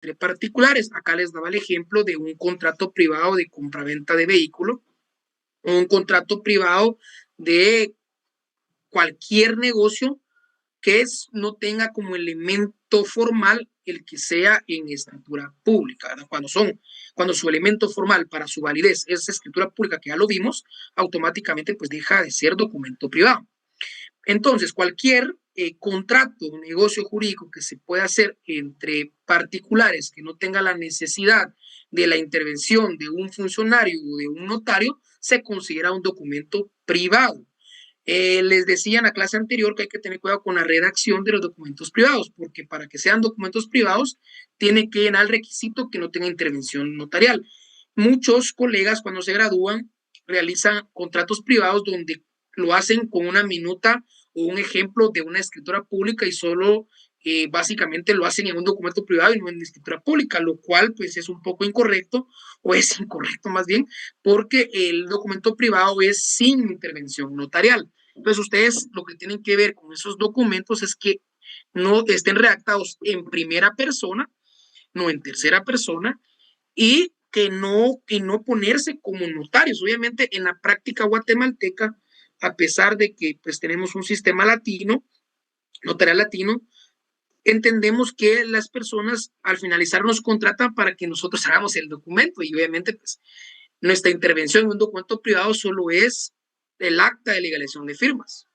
entre particulares. Acá les daba el ejemplo de un contrato privado de compraventa de vehículo o un contrato privado de cualquier negocio que no tenga como elemento formal el que sea en escritura pública, ¿verdad? Cuando su elemento formal para su validez es escritura pública, que ya lo vimos, automáticamente pues deja de ser documento privado. Entonces, cualquier contrato o negocio jurídico que se pueda hacer entre particulares que no tenga la necesidad de la intervención de un funcionario o de un notario, se considera un documento privado. Les decía en la clase anterior que hay que tener cuidado con la redacción de los documentos privados, porque para que sean documentos privados tiene que llenar el requisito que no tenga intervención notarial. Muchos colegas cuando se gradúan realizan contratos privados donde lo hacen con una minuta o un ejemplo de una escritura pública y solo básicamente lo hacen en un documento privado y no en escritura pública, lo cual pues es un poco incorrecto, o es incorrecto más bien, porque el documento privado es sin intervención notarial. Entonces ustedes lo que tienen que ver con esos documentos es que no estén redactados en primera persona, no en tercera persona, y que no ponerse como notarios. Obviamente en la práctica guatemalteca, a pesar de que pues tenemos un sistema latino, notarial latino, entendemos que las personas al finalizar nos contratan para que nosotros hagamos el documento y obviamente pues nuestra intervención en un documento privado solo es el acta de legalización de firmas.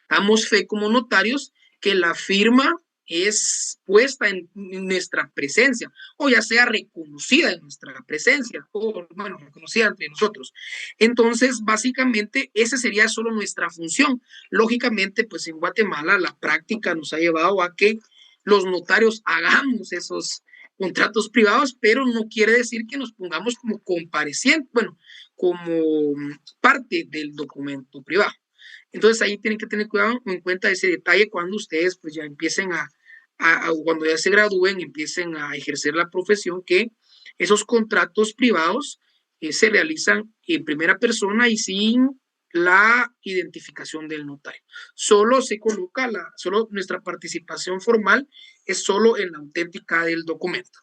Damos fe como notarios que la firma es puesta en nuestra presencia, o ya sea reconocida en nuestra presencia, o bueno, reconocida entre nosotros. Entonces, básicamente, esa sería solo nuestra función. Lógicamente, pues en Guatemala la práctica nos ha llevado a que los notarios hagamos esos contratos privados, pero no quiere decir que nos pongamos como comparecientes, bueno, como parte del documento privado. Entonces ahí tienen que tener cuidado en cuenta ese detalle cuando ustedes pues ya empiecen cuando ya se gradúen, empiecen a ejercer la profesión, que esos contratos privados se realizan en primera persona y sin la identificación del notario. Solo se coloca solo nuestra participación formal es solo en la auténtica del documento.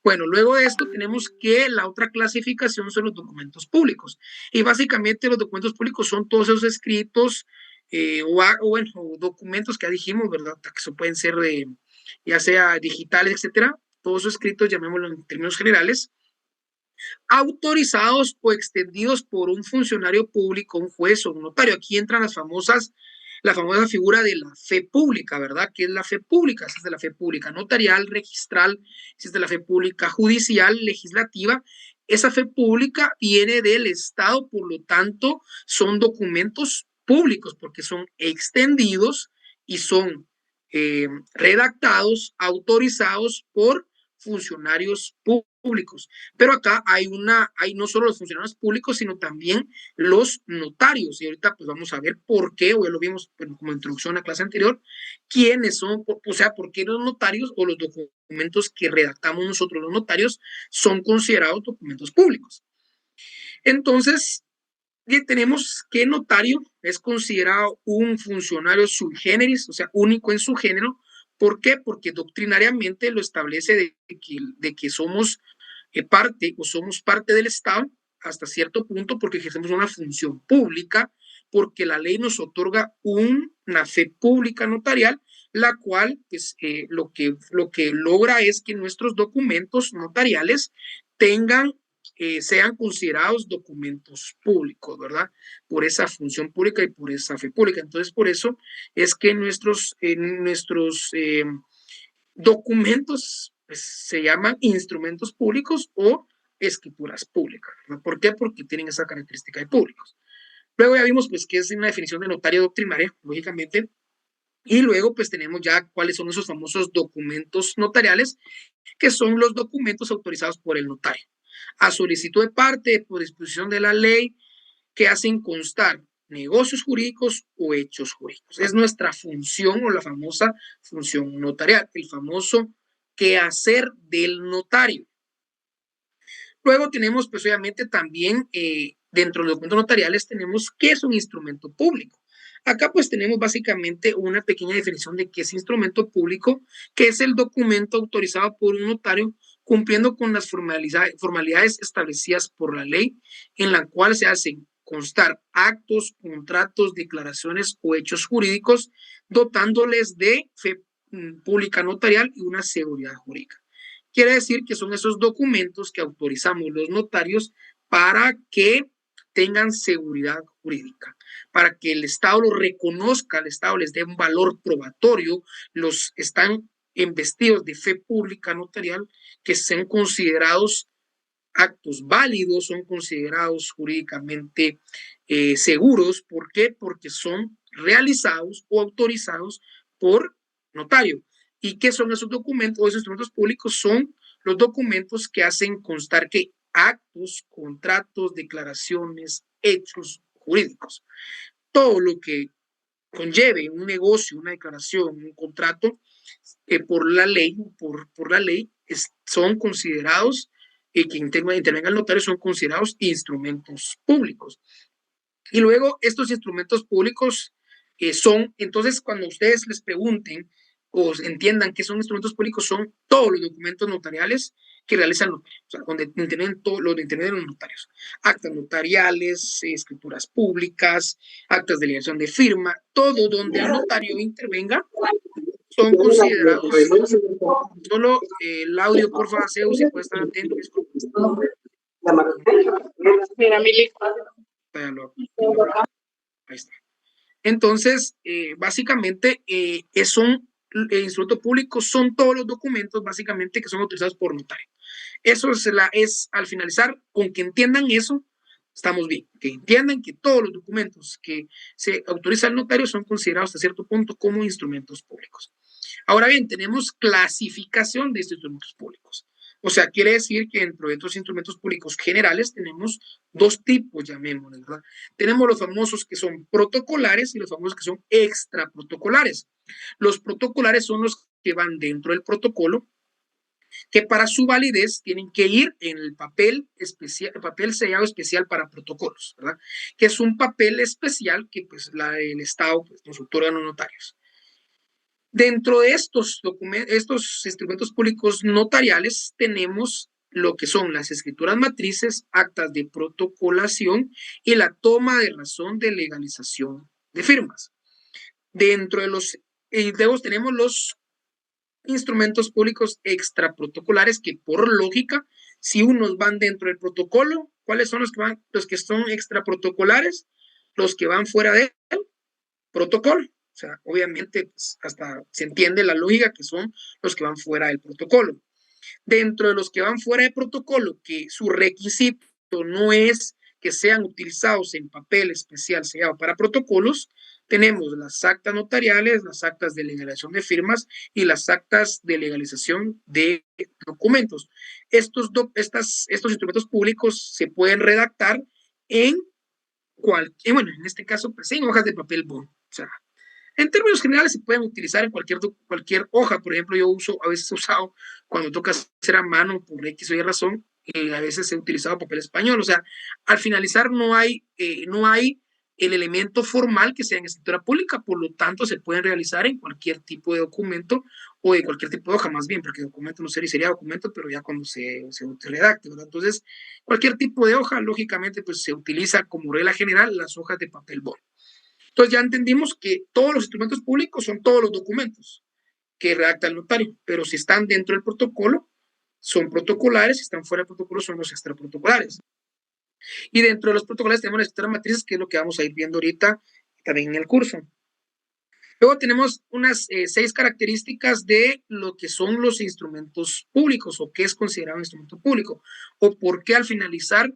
Bueno, luego de esto tenemos que la otra clasificación son los documentos públicos. Y básicamente los documentos públicos son todos esos escritos bueno, documentos que ya dijimos, ¿verdad? Que pueden ser ya sea digitales, etcétera. Todos esos escritos, llamémoslo en términos generales, autorizados o extendidos por un funcionario público, un juez o un notario. Aquí entran la famosa figura de la fe pública, ¿verdad? ¿Qué es la fe pública? Esa es de la fe pública notarial, registral, esa es de la fe pública judicial, legislativa. Esa fe pública viene del Estado, por lo tanto, son documentos públicos porque son extendidos y son redactados, autorizados por funcionarios públicos. Pero acá hay no solo los funcionarios públicos, sino también los notarios. Y ahorita pues vamos a ver por qué, o ya lo vimos bueno, como introducción a la clase anterior, quiénes son, o sea, por qué los notarios o los documentos que redactamos nosotros los notarios son considerados documentos públicos. Entonces, tenemos que notario es considerado un funcionario sui generis, o sea, único en su género. ¿Por qué? Porque doctrinariamente lo establece de que somos parte o somos parte del Estado hasta cierto punto porque ejercemos una función pública, porque la ley nos otorga una fe pública notarial, la cual pues, lo que logra es que nuestros documentos notariales tengan sean considerados documentos públicos, ¿verdad? Por esa función pública y por esa fe pública. Entonces, por eso es que nuestros documentos pues, se llaman instrumentos públicos o escrituras públicas, ¿verdad? ¿Por qué? Porque tienen esa característica de públicos. Luego ya vimos pues que es una definición de notario doctrinaria, lógicamente, y luego pues tenemos ya cuáles son esos famosos documentos notariales, que son los documentos autorizados por el notario a solicitud de parte por disposición de la ley que hacen constar negocios jurídicos o hechos jurídicos. Es nuestra función o la famosa función notarial, el famoso quehacer del notario. Luego tenemos, pues obviamente también dentro de los documentos notariales tenemos qué es un instrumento público. Acá pues tenemos básicamente una pequeña definición de qué es instrumento público, que es el documento autorizado por un notario cumpliendo con las formalidades establecidas por la ley, en la cual se hacen constar actos, contratos, declaraciones o hechos jurídicos, dotándoles de fe pública notarial y una seguridad jurídica. Quiere decir que son esos documentos que autorizamos los notarios para que tengan seguridad jurídica, para que el Estado lo reconozca, el Estado les dé un valor probatorio, los están investidos de fe pública notarial, que sean considerados actos válidos, son considerados jurídicamente seguros. ¿Por qué? Porque son realizados o autorizados por notario. ¿Y qué son esos documentos o esos instrumentos públicos? Son los documentos que hacen constar que actos, contratos, declaraciones, hechos jurídicos, todo lo que conlleve un negocio, una declaración, un contrato, por la ley, por la ley son considerados, que intervenga el notario, son considerados instrumentos públicos. Y luego estos instrumentos públicos son, entonces cuando ustedes les pregunten o entiendan que son instrumentos públicos, son todos los documentos notariales que realizan notarios, o sea, donde intervienen los notarios. Actas notariales, escrituras públicas, actas de delegación de firma, todo donde el notario intervenga son considerados. Solo el audio, por favor, Zeus, si puede estar atento. Ahí está. Entonces, básicamente, son instrumentos públicos, son todos los documentos, básicamente, que son autorizados por notario. Eso es al finalizar, con que entiendan eso, estamos bien. Que entiendan que todos los documentos que se autoriza el notario son considerados hasta cierto punto como instrumentos públicos. Ahora bien, tenemos clasificación de estos instrumentos públicos. O sea, quiere decir que dentro de estos instrumentos públicos generales tenemos dos tipos, llamémosles, ¿verdad? Tenemos los famosos que son protocolares y los famosos que son extraprotocolares. Los protocolares son los que van dentro del protocolo, que para su validez tienen que ir en el papel especial, el papel sellado especial para protocolos, ¿verdad? Que es un papel especial que pues el Estado pues, nos otorga a los notarios. Dentro de estos instrumentos públicos notariales tenemos lo que son las escrituras matrices, actas de protocolación y la toma de razón de legalización de firmas. Dentro de los tenemos los instrumentos públicos extraprotocolares que por lógica, si unos van dentro del protocolo, ¿cuáles son los que son extraprotocolares? Los que van fuera del protocolo. O sea, obviamente, pues, hasta se entiende la lógica que son los que van fuera del protocolo. Dentro de los que van fuera del protocolo, que su requisito no es que sean utilizados en papel especial sellado para protocolos, tenemos las actas notariales, las actas de legalización de firmas y las actas de legalización de documentos. Estos instrumentos públicos se pueden redactar en bueno, en este caso, pues en hojas de papel bond. O sea, en términos generales se pueden utilizar en cualquier hoja. Por ejemplo, yo a veces he usado cuando toca hacer a mano por X o Y razón, a veces he utilizado papel español. O sea, al finalizar no hay el elemento formal que sea en escritura pública, por lo tanto se pueden realizar en cualquier tipo de documento o de cualquier tipo de hoja, más bien, porque documento no sería documento, pero ya cuando se redacte, ¿verdad? Entonces, cualquier tipo de hoja, lógicamente, pues se utiliza como regla general las hojas de papel bond. Entonces ya entendimos que todos los instrumentos públicos son todos los documentos que redacta el notario, pero si están dentro del protocolo, son protocolares, si están fuera del protocolo, son los extraprotocolares. Y dentro de los protocolares tenemos las escrituras matrices, que es lo que vamos a ir viendo ahorita también en el curso. Luego tenemos unas 6 características de lo que son los instrumentos públicos o qué es considerado un instrumento público o por qué al finalizar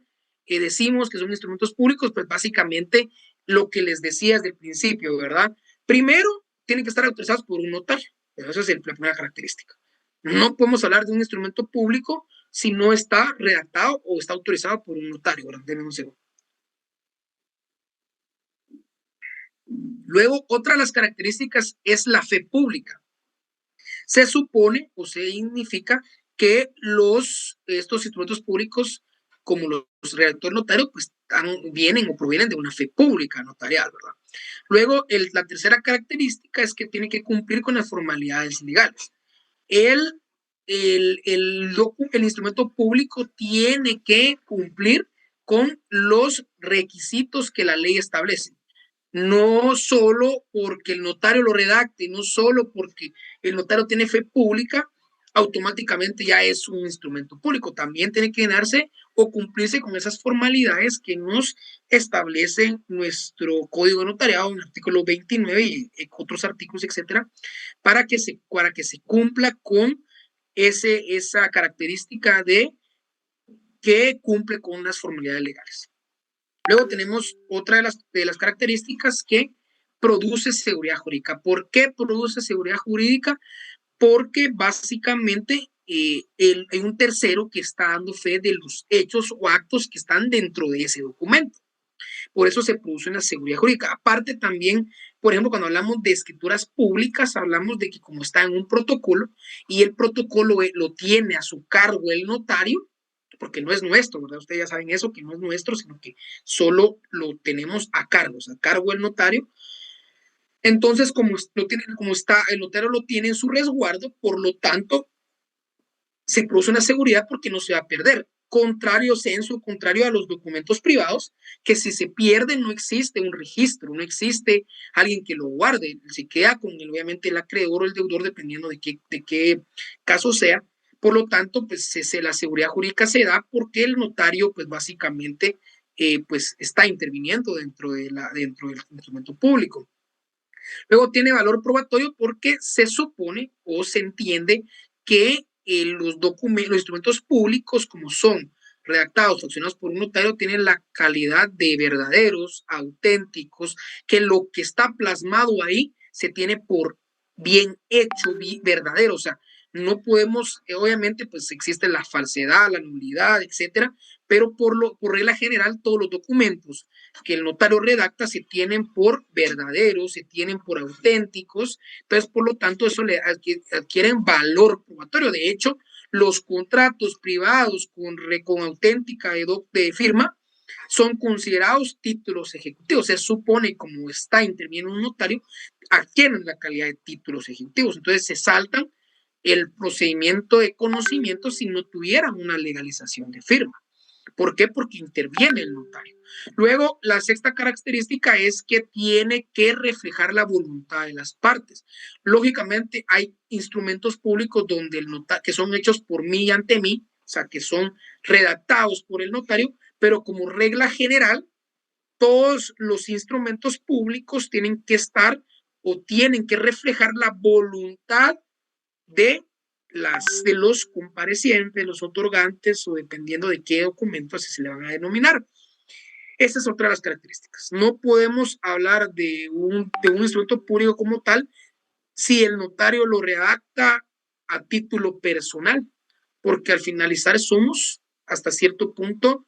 decimos que son instrumentos públicos. Pues básicamente lo que les decía desde el principio, ¿verdad? Primero, tienen que estar autorizados por un notario, pero esa es la primera característica. No podemos hablar de un instrumento público si no está redactado o está autorizado por un notario, ¿verdad? Denme un segundo. Luego, otra de las características es la fe pública. Se supone o se significa que estos instrumentos públicos, como los redactores notarios, pues vienen o provienen de una fe pública notarial, ¿verdad? Luego, la tercera característica es que tiene que cumplir con las formalidades legales. El instrumento público tiene que cumplir con los requisitos que la ley establece. No solo porque el notario lo redacte, no solo porque el notario tiene fe pública, automáticamente ya es un instrumento público. También tiene que llenarse o cumplirse con esas formalidades que nos establecen nuestro código notariado, en el artículo 29 y otros artículos, etcétera, para que se cumpla con esa característica de que cumple con unas formalidades legales. Luego tenemos otra de las características que produce seguridad jurídica. ¿Por qué produce seguridad jurídica? Porque básicamente hay un tercero que está dando fe de los hechos o actos que están dentro de ese documento. Por eso se produce una seguridad jurídica. Aparte también, por ejemplo, cuando hablamos de escrituras públicas, hablamos de que como está en un protocolo y el protocolo lo tiene a su cargo el notario, porque no es nuestro, ¿verdad? Ustedes ya saben eso, que no es nuestro, sino que solo lo tenemos a cargo el notario. Entonces, como está, el notario lo tiene en su resguardo, por lo tanto, se produce una seguridad porque no se va a perder. Contrario a los documentos privados, que si se pierden no existe un registro, no existe alguien que lo guarde, se queda con obviamente el acreedor o el deudor dependiendo de qué caso sea. Por lo tanto, pues la seguridad jurídica se da porque el notario, pues básicamente, pues está interviniendo dentro del instrumento público. Luego tiene valor probatorio porque se supone o se entiende que los instrumentos públicos, como son redactados o accionados por un notario, tienen la calidad de verdaderos, auténticos, que lo que está plasmado ahí se tiene por bien hecho, verdadero. O sea, no podemos, obviamente, pues existe la falsedad, la nulidad, etcétera, pero por regla general, todos los documentos que el notario redacta se tienen por verdaderos, se tienen por auténticos, entonces por lo tanto eso le adquieren valor probatorio. De hecho, los contratos privados con auténtica de firma son considerados títulos ejecutivos. Se supone, como está interviniendo un notario, adquieren la calidad de títulos ejecutivos. Entonces se saltan el procedimiento de conocimiento si no tuvieran una legalización de firma. ¿Por qué? Porque interviene el notario. Luego, la sexta característica es que tiene que reflejar la voluntad de las partes. Lógicamente, hay instrumentos públicos donde que son hechos por mí y ante mí, o sea, que son redactados por el notario, pero como regla general, todos los instrumentos públicos tienen que estar o tienen que reflejar la voluntad de los comparecientes, los otorgantes o dependiendo de qué documento así se le van a denominar. Esa es otra de las características. No podemos hablar de un instrumento público como tal si el notario lo redacta a título personal, porque al finalizar somos hasta cierto punto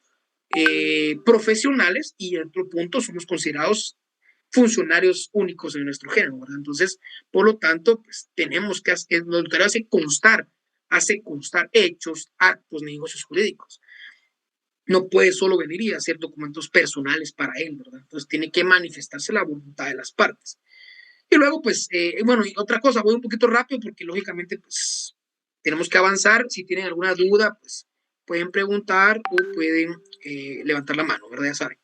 profesionales y en otro punto somos considerados funcionarios únicos en nuestro género, ¿verdad? Entonces, por lo tanto, pues tenemos que hacer, el notario hace constar hechos, actos, negocios jurídicos. No puede solo venir y hacer documentos personales para él, ¿verdad? Entonces tiene que manifestarse la voluntad de las partes. Y luego, pues, bueno, y otra cosa, voy un poquito rápido porque lógicamente, pues, tenemos que avanzar. Si tienen alguna duda, pues, pueden preguntar o pueden levantar la mano, ¿verdad? Ya saben.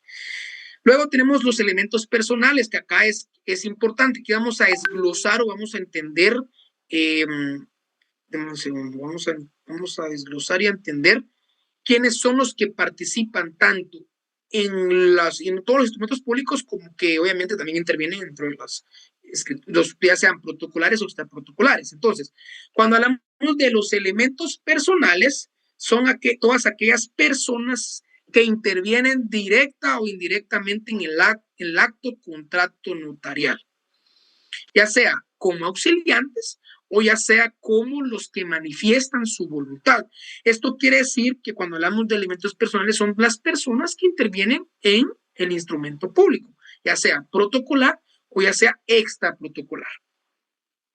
Luego tenemos los elementos personales, que acá es importante, que vamos a desglosar o vamos a entender, un segundo, vamos a desglosar y a entender quiénes son los que participan tanto en todos los instrumentos públicos como que obviamente también intervienen dentro de los ya sean protocolares o extraprotocolares. Entonces, cuando hablamos de los elementos personales, son todas aquellas personas que intervienen directa o indirectamente en el acto contrato notarial, ya sea como auxiliantes o ya sea como los que manifiestan su voluntad. Esto quiere decir que cuando hablamos de elementos personales son las personas que intervienen en el instrumento público, ya sea protocolar o ya sea extraprotocolar.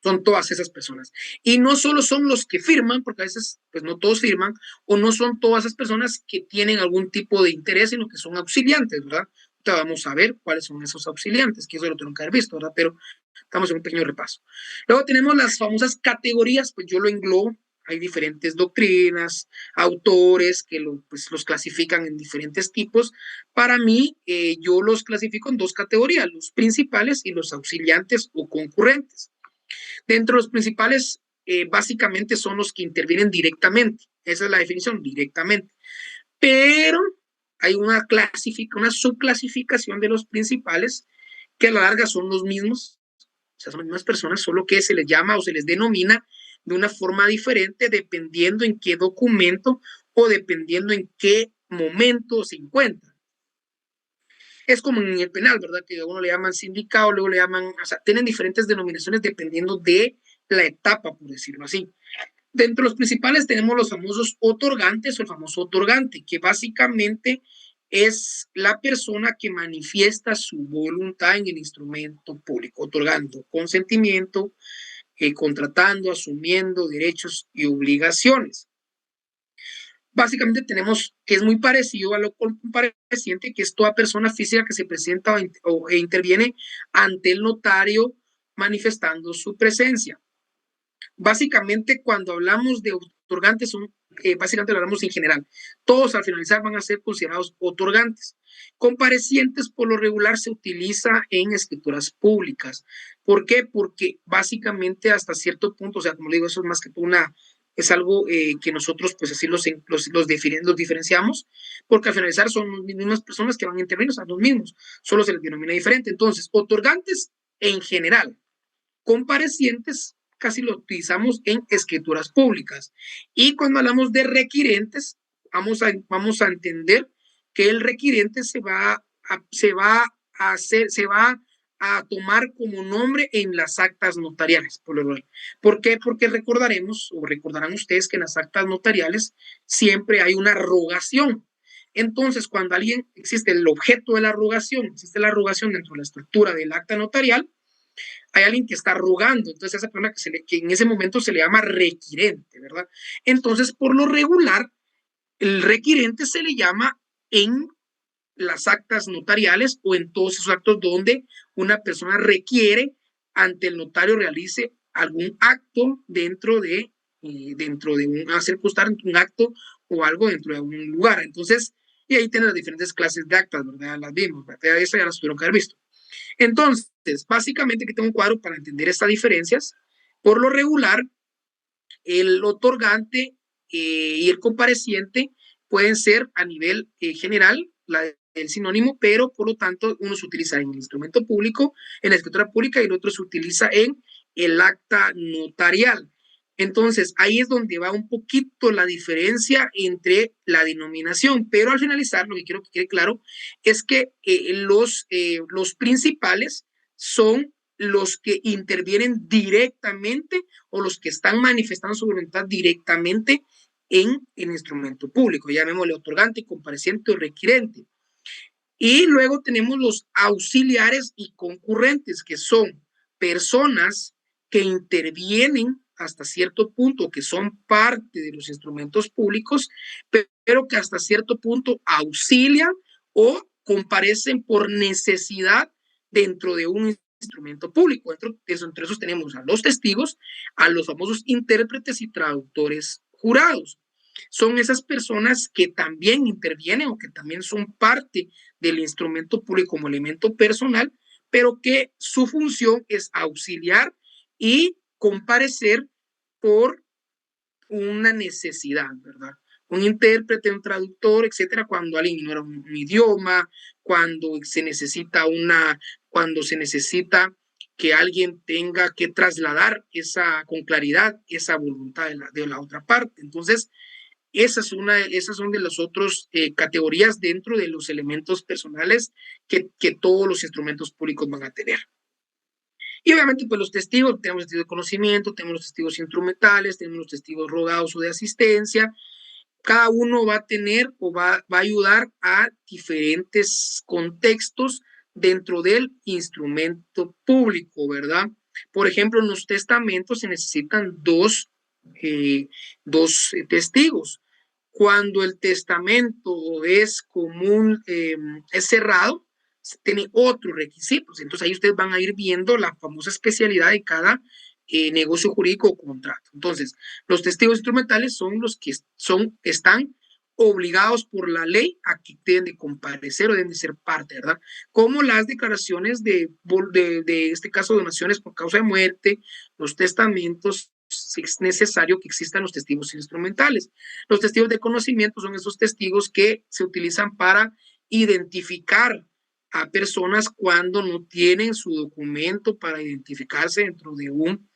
Son todas esas personas. Y no solo son los que firman, porque a veces pues no todos firman, o no son todas esas personas que tienen algún tipo de interés, sino que son auxiliantes, ¿verdad? ahorita vamos a ver cuáles son esos auxiliantes, que eso lo tengo que haber visto, ¿verdad? Pero estamos en un pequeño repaso. Luego tenemos las famosas categorías, pues yo lo englobo. Hay diferentes doctrinas, autores que pues, los clasifican en diferentes tipos. Para mí, yo los clasifico en dos categorías, los principales y los auxiliantes o concurrentes. Dentro de los principales, básicamente son los que intervienen directamente. Esa es la definición, directamente. Pero hay una subclasificación de los principales que a la larga son los mismos, o sea, son las mismas personas, solo que se les llama o se les denomina de una forma diferente dependiendo en qué documento o dependiendo en qué momento se encuentra. Es como en el penal, ¿verdad? Que a uno le llaman sindicado, luego le llaman, o sea, tienen diferentes denominaciones dependiendo de la etapa, por decirlo así. Dentro de los principales tenemos los famosos otorgantes o el famoso otorgante, que básicamente es la persona que manifiesta su voluntad en el instrumento público, otorgando consentimiento, contratando, asumiendo derechos y obligaciones. Básicamente tenemos que es muy parecido a lo compareciente, que es toda persona física que se presenta e interviene ante el notario manifestando su presencia. Básicamente, cuando hablamos de otorgantes, básicamente lo hablamos en general. Todos al finalizar van a ser considerados otorgantes. Comparecientes, por lo regular, se utiliza en escrituras públicas. ¿Por qué? Porque básicamente hasta cierto punto, o sea, como digo, eso es más que es algo que nosotros pues así los diferenciamos, porque al finalizar son las mismas personas que van a intervenir, o sea, los mismos, solo se les denomina diferente. Entonces, otorgantes en general, comparecientes casi lo utilizamos en escrituras públicas. Y cuando hablamos de requirentes, vamos a entender que el requirente se va a tomar como nombre en las actas notariales. ¿Por qué? Porque recordarán ustedes que en las actas notariales siempre hay una rogación. Entonces, cuando existe el objeto de la rogación, existe la rogación dentro de la estructura del acta notarial, hay alguien que está rogando, entonces esa persona que en ese momento se le llama requirente, ¿verdad? Entonces, por lo regular, el requirente se le llama en las actas notariales o en todos esos actos donde una persona requiere ante el notario realice algún acto dentro de una circunstancia, un acto o algo dentro de un lugar. Entonces, y ahí tienen las diferentes clases de actas, ¿verdad? Las vimos, ¿verdad? Eso ya las tuvieron que haber visto. Entonces, básicamente que tengo un cuadro para entender estas diferencias. Por lo regular, el otorgante y el compareciente pueden ser a nivel general el sinónimo, pero por lo tanto uno se utiliza en el instrumento público, en la escritura pública, y el otro se utiliza en el acta notarial. Entonces, ahí es donde va un poquito la diferencia entre la denominación, pero al finalizar, lo que quiero que quede claro es que los principales son los que intervienen directamente o los que están manifestando su voluntad directamente en el instrumento público, llamémosle otorgante, compareciente o requirente. Y luego tenemos los auxiliares y concurrentes, que son personas que intervienen hasta cierto punto, que son parte de los instrumentos públicos, pero que hasta cierto punto auxilian o comparecen por necesidad dentro de un instrumento público. Entre esos tenemos a los testigos, a los famosos intérpretes y traductores jurados. Son esas personas que también intervienen o que también son parte del instrumento público como elemento personal, pero que su función es auxiliar y comparecer por una necesidad, ¿verdad? Un intérprete, un traductor, etcétera, cuando alguien ignora un idioma, cuando se necesita que alguien tenga que trasladar con claridad esa voluntad de la otra parte. Entonces, esas son de las otras categorías dentro de los elementos personales que todos los instrumentos públicos van a tener. Y obviamente, pues los testigos, tenemos testigos de conocimiento, tenemos los testigos instrumentales, tenemos los testigos rogados o de asistencia. Cada uno va a tener o va a ayudar a diferentes contextos dentro del instrumento público, ¿verdad? Por ejemplo, en los testamentos se necesitan dos testigos. Cuando el testamento es común, es cerrado, tiene otros requisitos. Entonces ahí ustedes van a ir viendo la famosa especialidad de cada negocio jurídico o contrato. Entonces, los testigos instrumentales son los que están obligados por la ley a que deben de comparecer o deben de ser parte, ¿verdad? Como las declaraciones de este caso, donaciones por causa de muerte, los testamentos, si es necesario que existan los testigos instrumentales. Los testigos de conocimiento son esos testigos que se utilizan para identificar a personas cuando no tienen su documento para identificarse dentro de un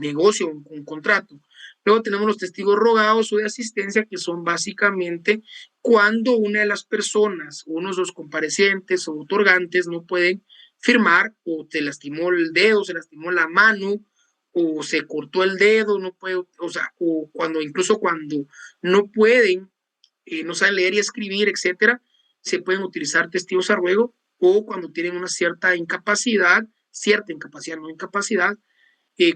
negocio, un contrato. Luego tenemos los testigos rogados o de asistencia, que son básicamente cuando una de las personas, uno de los comparecientes o otorgantes no pueden firmar, o se lastimó el dedo, se lastimó la mano, o se cortó el dedo, no puede, o sea, o incluso cuando no pueden, no saben leer y escribir, etcétera, se pueden utilizar testigos a ruego, o cuando tienen una cierta incapacidad, no incapacidad,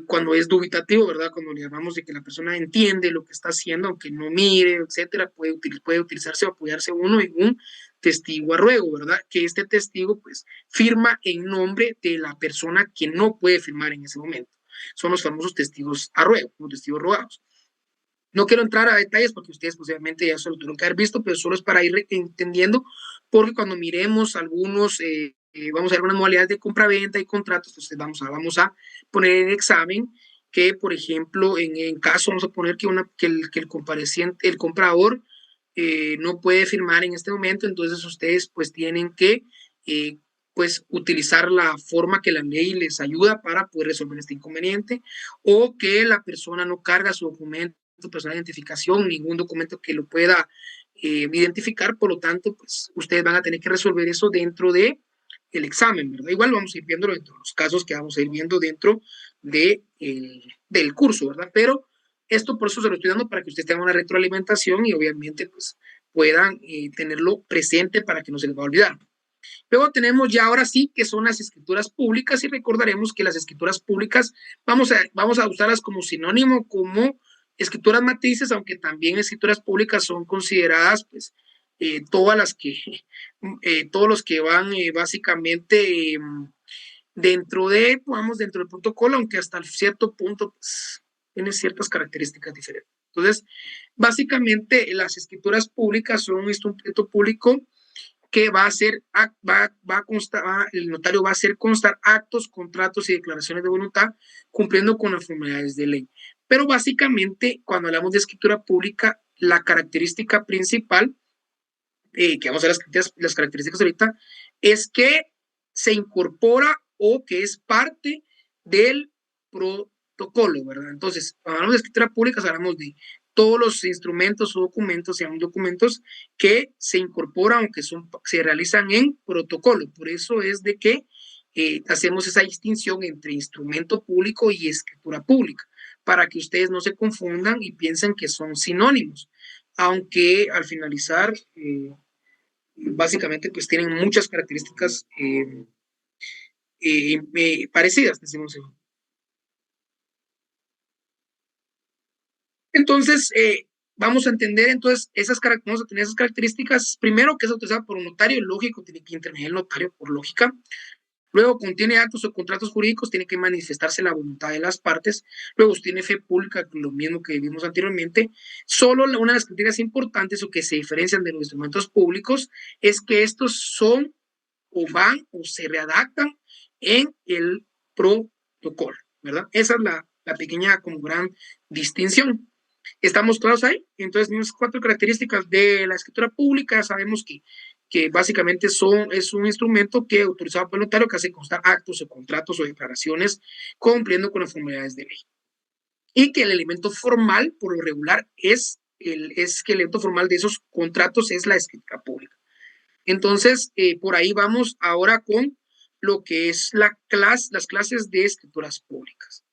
cuando es dubitativo, ¿verdad? Cuando le llamamos de que la persona entiende lo que está haciendo, aunque no mire, etcétera, puede utilizarse o apoyarse uno en un testigo a ruego, ¿verdad? Que este testigo, pues, firma en nombre de la persona que no puede firmar en ese momento. Son los famosos testigos a ruego, los testigos rogados. No quiero entrar a detalles porque ustedes posiblemente ya se lo tuvieron que haber visto, pero solo es para ir entendiendo, porque cuando miremos algunos, vamos a ver unas modalidades de compra-venta y contratos, entonces vamos a poner en examen que, por ejemplo, en caso, vamos a poner que el compareciente, el comprador no puede firmar en este momento, entonces ustedes pues tienen que pues utilizar la forma que la ley les ayuda para poder resolver este inconveniente, o que la persona no carga su documento personal de identificación, ningún documento que lo pueda identificar, por lo tanto, pues ustedes van a tener que resolver eso dentro de el examen, ¿verdad? Igual vamos a ir viéndolo dentro de los casos que vamos a ir viendo dentro del curso, ¿verdad? Pero esto por eso se lo estoy dando para que ustedes tengan una retroalimentación y obviamente pues puedan tenerlo presente para que no se les va a olvidar. Luego tenemos ya ahora sí que son las escrituras públicas, y recordaremos que las escrituras públicas vamos a usarlas como sinónimo, como escrituras matrices, aunque también escrituras públicas son consideradas pues todas las que, todos los que van básicamente dentro del protocolo, aunque hasta cierto punto pues, tiene ciertas características diferentes. Entonces, básicamente las escrituras públicas son un instrumento público que va a hacer, el notario va a hacer constar actos, contratos y declaraciones de voluntad cumpliendo con las formalidades de ley. Pero básicamente, cuando hablamos de escritura pública, la característica principal, que vamos a ver las características ahorita, es que se incorpora o que es parte del protocolo, ¿verdad? Entonces, cuando hablamos de escritura pública, hablamos de todos los instrumentos o documentos, sean documentos que se incorporan o que se realizan en protocolo. Por eso es de que hacemos esa distinción entre instrumento público y escritura pública, para que ustedes no se confundan y piensen que son sinónimos, aunque al finalizar, básicamente, pues tienen muchas características parecidas, decimos. Entonces, vamos a entender entonces vamos a tener esas características. Primero, que es autorizado por un notario, lógico, tiene que intervenir el notario por lógica. Luego, contiene actos o contratos jurídicos, tiene que manifestarse la voluntad de las partes. Luego, tiene fe pública, lo mismo que vimos anteriormente. Solo una de las criterios importantes o que se diferencian de los instrumentos públicos es que estos son o van o se redactan en el protocolo, ¿verdad? Esa es la pequeña como gran distinción. ¿Estamos claros ahí? Entonces, las 4 características de la escritura pública, sabemos que básicamente es un instrumento que autorizado por el notario que hace constar actos o contratos o declaraciones cumpliendo con las formalidades de ley. Y que el elemento formal, por lo regular, es que el elemento formal de esos contratos es la escritura pública. Entonces, por ahí vamos ahora con lo que es las clases de escrituras públicas.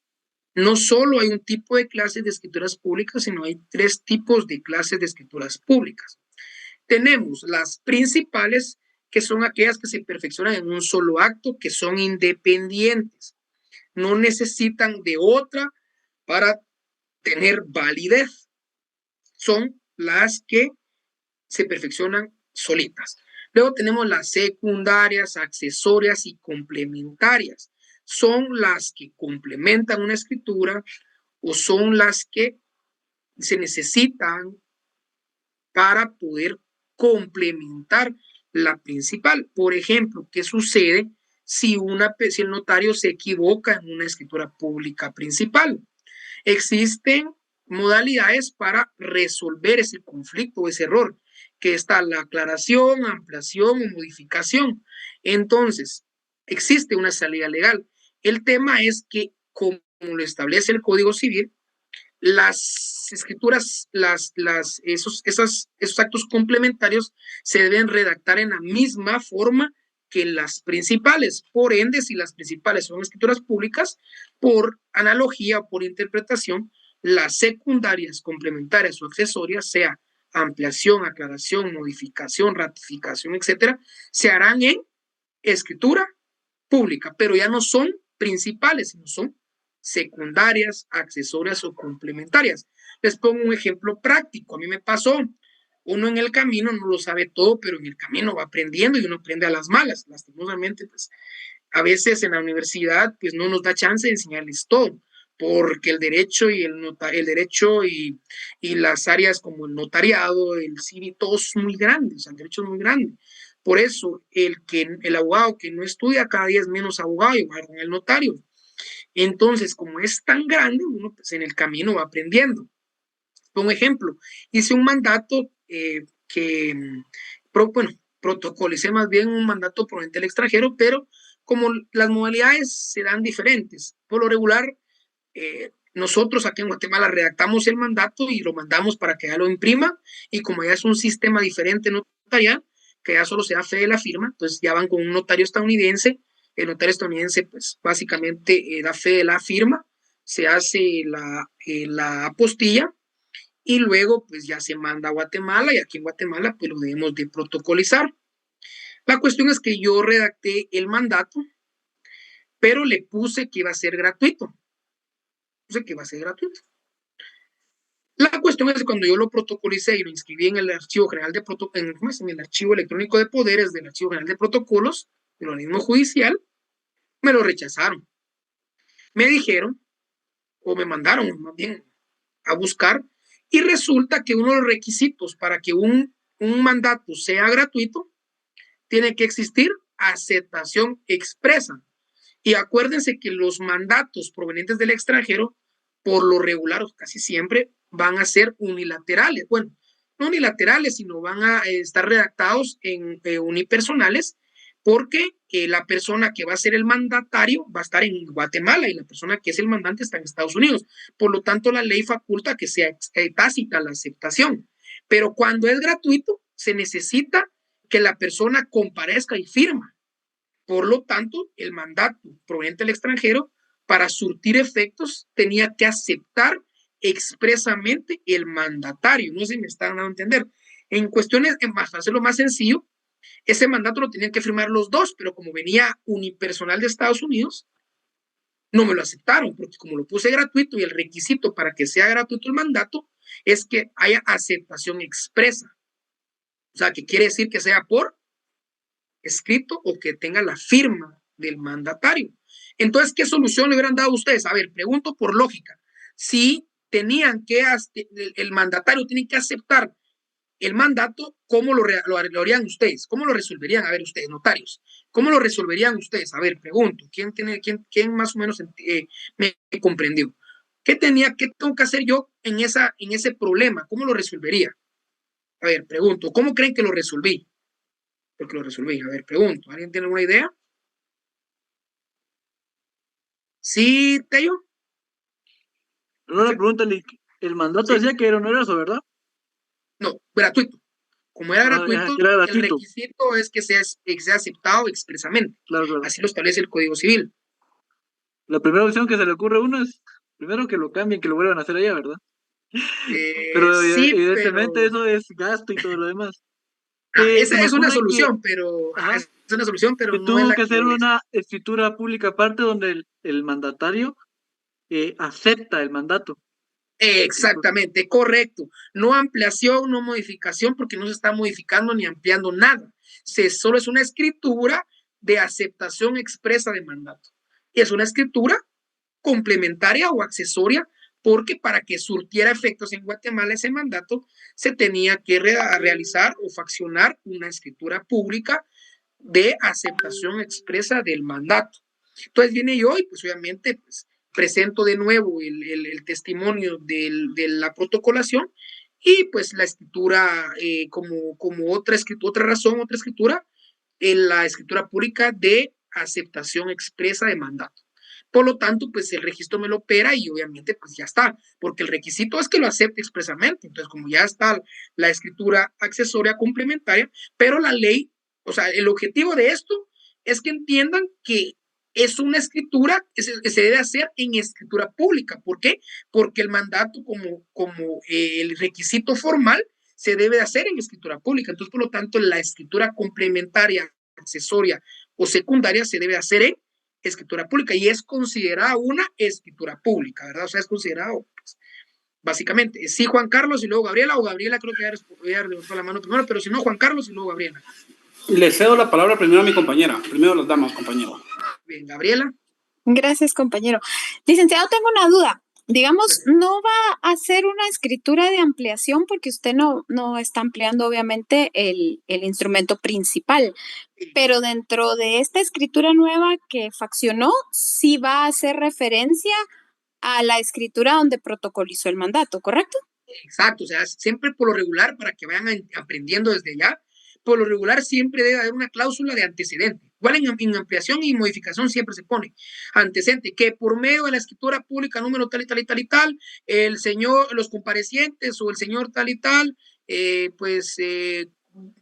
No solo hay un tipo de clases de escrituras públicas, sino hay 3 tipos de clases de escrituras públicas. Tenemos las principales, que son aquellas que se perfeccionan en un solo acto, que son independientes. No necesitan de otra para tener validez. Son las que se perfeccionan solitas. Luego tenemos las secundarias, accesorias y complementarias. Son las que complementan una escritura o son las que se necesitan para poder complementar la principal. Por ejemplo, ¿qué sucede si el notario se equivoca en una escritura pública principal? Existen modalidades para resolver ese conflicto o ese error, que está la aclaración, ampliación o modificación. Entonces, existe una salida legal. El tema es que, como lo establece el Código Civil, las escrituras, esos actos complementarios se deben redactar en la misma forma que las principales. Por ende, si las principales son escrituras públicas, por analogía o por interpretación, las secundarias, complementarias o accesorias, sea ampliación, aclaración, modificación, ratificación, etcétera, se harán en escritura pública, pero ya no son principales, sino son secundarias, accesorias o complementarias. Les pongo un ejemplo práctico. A mí me pasó, uno en el camino no lo sabe todo, pero en el camino va aprendiendo y uno aprende a las malas. Lastimosamente, pues a veces en la universidad pues no nos da chance de enseñarles todo, porque el derecho y las áreas como el notariado, el civil, todos son muy grandes, o sea, el derecho es muy grande. Por eso el abogado que no estudia cada día es menos abogado, igual con el notario. Entonces, como es tan grande, uno pues en el camino va aprendiendo. Por ejemplo, hice un mandato bueno, protocolicé más bien un mandato proveniente del extranjero, pero como las modalidades se dan diferentes, por lo regular, nosotros aquí en Guatemala redactamos el mandato y lo mandamos para que ya lo imprima, y como ya es un sistema diferente notarial, que ya solo se da fe de la firma, pues ya van con un notario estadounidense. El notario estadounidense, pues básicamente da fe de la firma, se hace la apostilla y luego pues ya se manda a Guatemala, y aquí en Guatemala pues lo debemos de protocolizar. La cuestión es que yo redacté el mandato, pero le puse que iba a ser gratuito. Puse que iba a ser gratuito. La cuestión es que cuando yo lo protocolicé y lo inscribí en el archivo general en el archivo electrónico de poderes del archivo general de protocolos del organismo judicial, me lo rechazaron. Me dijeron, o me mandaron más bien a buscar, y resulta que uno de los requisitos para que un mandato sea gratuito tiene que existir aceptación expresa. Y acuérdense que los mandatos provenientes del extranjero, por lo regular, casi siempre, van a ser unilaterales. Bueno, no unilaterales, sino van a estar redactados en unipersonales, porque la persona que va a ser el mandatario va a estar en Guatemala y la persona que es el mandante está en Estados Unidos. Por lo tanto, la ley faculta que sea tácita la aceptación. Pero cuando es gratuito, se necesita que la persona comparezca y firma. Por lo tanto, el mandato proveniente del extranjero, para surtir efectos, tenía que aceptar expresamente el mandatario. No sé si me están dando a entender. En cuestiones, para hacerlo más sencillo, ese mandato lo tenían que firmar los dos, pero como venía unipersonal de Estados Unidos, no me lo aceptaron, porque como lo puse gratuito y el requisito para que sea gratuito el mandato es que haya aceptación expresa. O sea, que quiere decir que sea por escrito o que tenga la firma del mandatario. Entonces, ¿qué solución le hubieran dado a ustedes? A ver, pregunto por lógica. Si tenían que, el mandatario tiene que aceptar el mandato, ¿cómo lo harían ustedes? ¿Cómo lo resolverían? A ver, ustedes, notarios, ¿cómo lo resolverían ustedes? A ver, pregunto, ¿quién más o menos me comprendió? ¿Qué tengo que hacer yo en ese problema? ¿Cómo lo resolvería? A ver, pregunto, ¿cómo creen que lo resolví? Porque lo resolví. A ver, pregunto, ¿alguien tiene alguna idea? Sí, Tello. No le preguntan, el mandato Sí, decía que era oneroso, ¿verdad? no, gratuito. Como era Ah, ya, gratuito, que era el gratuito. requisito es que sea aceptado expresamente. Claro, claro. Así lo establece el Código Civil. La primera opción que se le ocurre a uno es primero que lo cambien, que lo vuelvan a hacer allá, ¿verdad? Pero Sí, evidentemente pero eso es gasto y todo lo demás. Se esa me es una ocurre que, solución, pero ajá, es una solución, pero que no es tuvo la que que yo hacer les. una escritura pública aparte donde el mandatario acepta el mandato. Exactamente, correcto. No ampliación, no modificación, porque no se está modificando ni ampliando nada. Solo es una escritura de aceptación expresa de mandato. Es una escritura complementaria o accesoria, porque para que surtiera efectos en Guatemala ese mandato, se tenía que realizar o faccionar una escritura pública de aceptación expresa del mandato. Entonces viene yo y pues obviamente pues, presento de nuevo el testimonio de la protocolación y pues la escritura como otra razón, otra escritura, en la escritura pública de aceptación expresa de mandato. Por lo tanto, pues el registro me lo opera y obviamente pues ya está, porque el requisito es que lo acepte expresamente. Entonces, como ya está la escritura accesoria complementaria, pero la ley, o sea, el objetivo de esto es que entiendan que es una escritura que se debe hacer en escritura pública. ¿Por qué? Porque el mandato como el requisito formal se debe hacer en escritura pública. Entonces, por lo tanto, la escritura complementaria, accesoria o secundaria se debe hacer en escritura pública y es considerada una escritura pública, ¿verdad? O sea, es considerado, pues, básicamente, sí Juan Carlos y luego Gabriela, o Gabriela creo que ya levantó la mano primero, pero si no, Juan Carlos y luego Gabriela. Le cedo la palabra primero a mi compañera, primero las damas, compañero. Bien, Gabriela. Gracias, compañero. Licenciado, tengo una duda. Digamos, no va a hacer una escritura de ampliación porque usted no está ampliando obviamente el instrumento principal, pero dentro de esta escritura nueva que faccionó, sí va a hacer referencia a la escritura donde protocolizó el mandato, ¿correcto? Exacto, o sea, siempre por lo regular, para que vayan aprendiendo desde ya, por lo regular siempre debe haber una cláusula de antecedente. Igual en ampliación y modificación siempre se pone antecedente, que por medio de la escritura pública número tal y tal y tal y tal, el señor, los comparecientes o el señor tal y tal,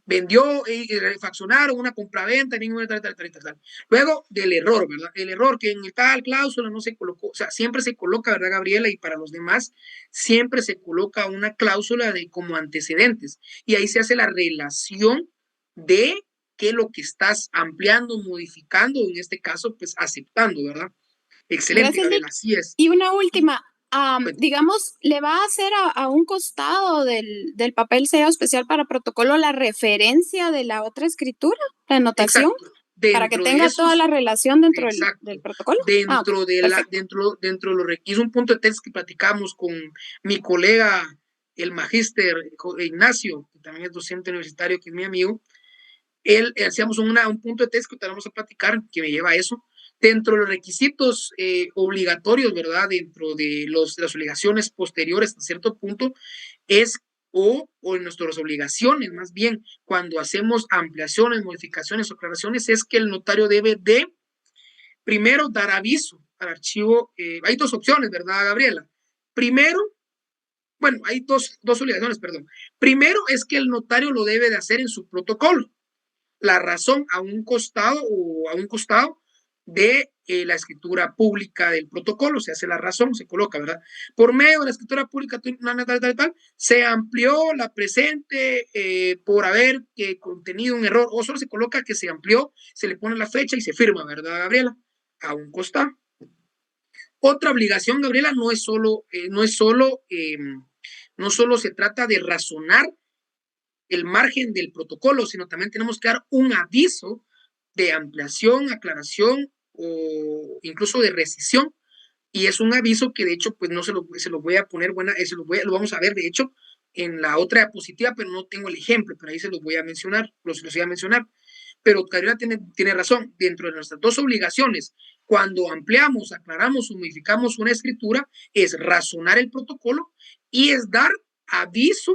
vendió y refaccionaron una compraventa, tal, tal, tal, tal, tal. Luego del error, ¿verdad? El error que en tal cláusula no se colocó, o sea, siempre se coloca, ¿verdad, Gabriela? Y para los demás, siempre se coloca una cláusula de como antecedentes. Y ahí se hace la relación de qué es lo que estás ampliando, modificando, en este caso, pues aceptando, ¿verdad? Excelente, Gracias, Gabriela, así es. Y una última, digamos, ¿le va a hacer a un costado del papel sellado especial para protocolo la referencia de la otra escritura, la anotación, para que tenga toda la relación dentro del protocolo? Dentro de los requisitos, un punto de test que platicamos con mi colega, el magíster Ignacio, que también es docente universitario, que es mi amigo, él hacíamos un punto de test que te vamos a platicar, que me lleva a eso. Dentro de los requisitos obligatorios, ¿verdad? Dentro de las obligaciones posteriores a cierto punto, es o en nuestras obligaciones, más bien, cuando hacemos ampliaciones, modificaciones o aclaraciones, es que el notario debe de, primero, dar aviso al archivo. Hay dos opciones, ¿verdad, Gabriela? Primero, bueno, hay dos obligaciones, perdón. Primero es que el notario lo debe de hacer en su protocolo. La razón a un costado de la escritura pública del protocolo, se hace la razón, se coloca, ¿verdad? Por medio de la escritura pública, se amplió la presente por haber contenido un error, o solo se coloca que se amplió, se le pone la fecha y se firma, ¿verdad, Gabriela? A un costado. Otra obligación, Gabriela, no solo se trata de razonar el margen del protocolo, sino también tenemos que dar un aviso de ampliación, aclaración o incluso de rescisión. Y es un aviso que de hecho, pues no se lo voy a poner lo vamos a ver de hecho en la otra diapositiva, pero no tengo el ejemplo, pero ahí se los voy a mencionar, los voy a mencionar. Pero Carolina tiene razón, dentro de nuestras dos obligaciones, cuando ampliamos, aclaramos o modificamos una escritura, es razonar el protocolo y es dar aviso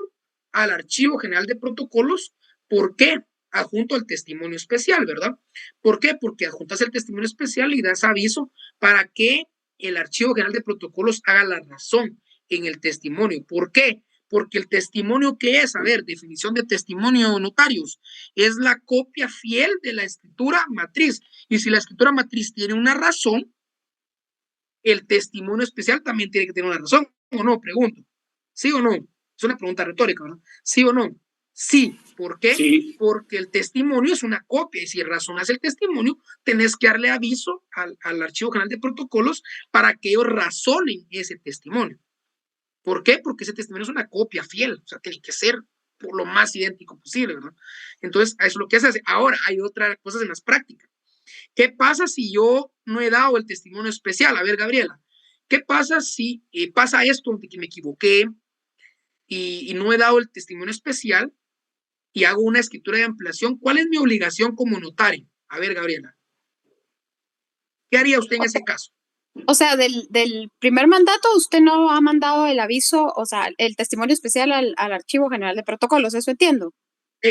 al Archivo General de Protocolos. ¿Por qué? Adjunto al testimonio especial, ¿verdad? ¿Por qué? Porque adjuntas el testimonio especial y das aviso para que el Archivo General de Protocolos haga la razón en el testimonio. ¿Por qué? Porque el testimonio, ¿qué es? A ver, definición de testimonio, notarios, es la copia fiel de la escritura matriz. Y si la escritura matriz tiene una razón, el testimonio especial también tiene que tener una razón, ¿o no? Pregunto. ¿Sí o no? Es una pregunta retórica, ¿verdad? ¿Sí o no? Sí. ¿Por qué? Sí. Porque el testimonio es una copia y si razonas el testimonio, tenés que darle aviso al Archivo General de Protocolos para que ellos razonen ese testimonio. ¿Por qué? Porque ese testimonio es una copia fiel, o sea, tiene que ser por lo más idéntico posible, ¿verdad? Entonces, eso es lo que se hace. Ahora, hay otras cosas en las prácticas. ¿Qué pasa si yo no he dado el testimonio especial? A ver, Gabriela, ¿qué pasa si pasa esto de que me equivoqué y no he dado el testimonio especial y hago una escritura de ampliación? ¿Cuál es mi obligación como notario? A ver, Gabriela, ¿qué haría usted en ese caso? O sea, del primer mandato usted no ha mandado el aviso, o sea, el testimonio especial al Archivo General de Protocolos, eso entiendo.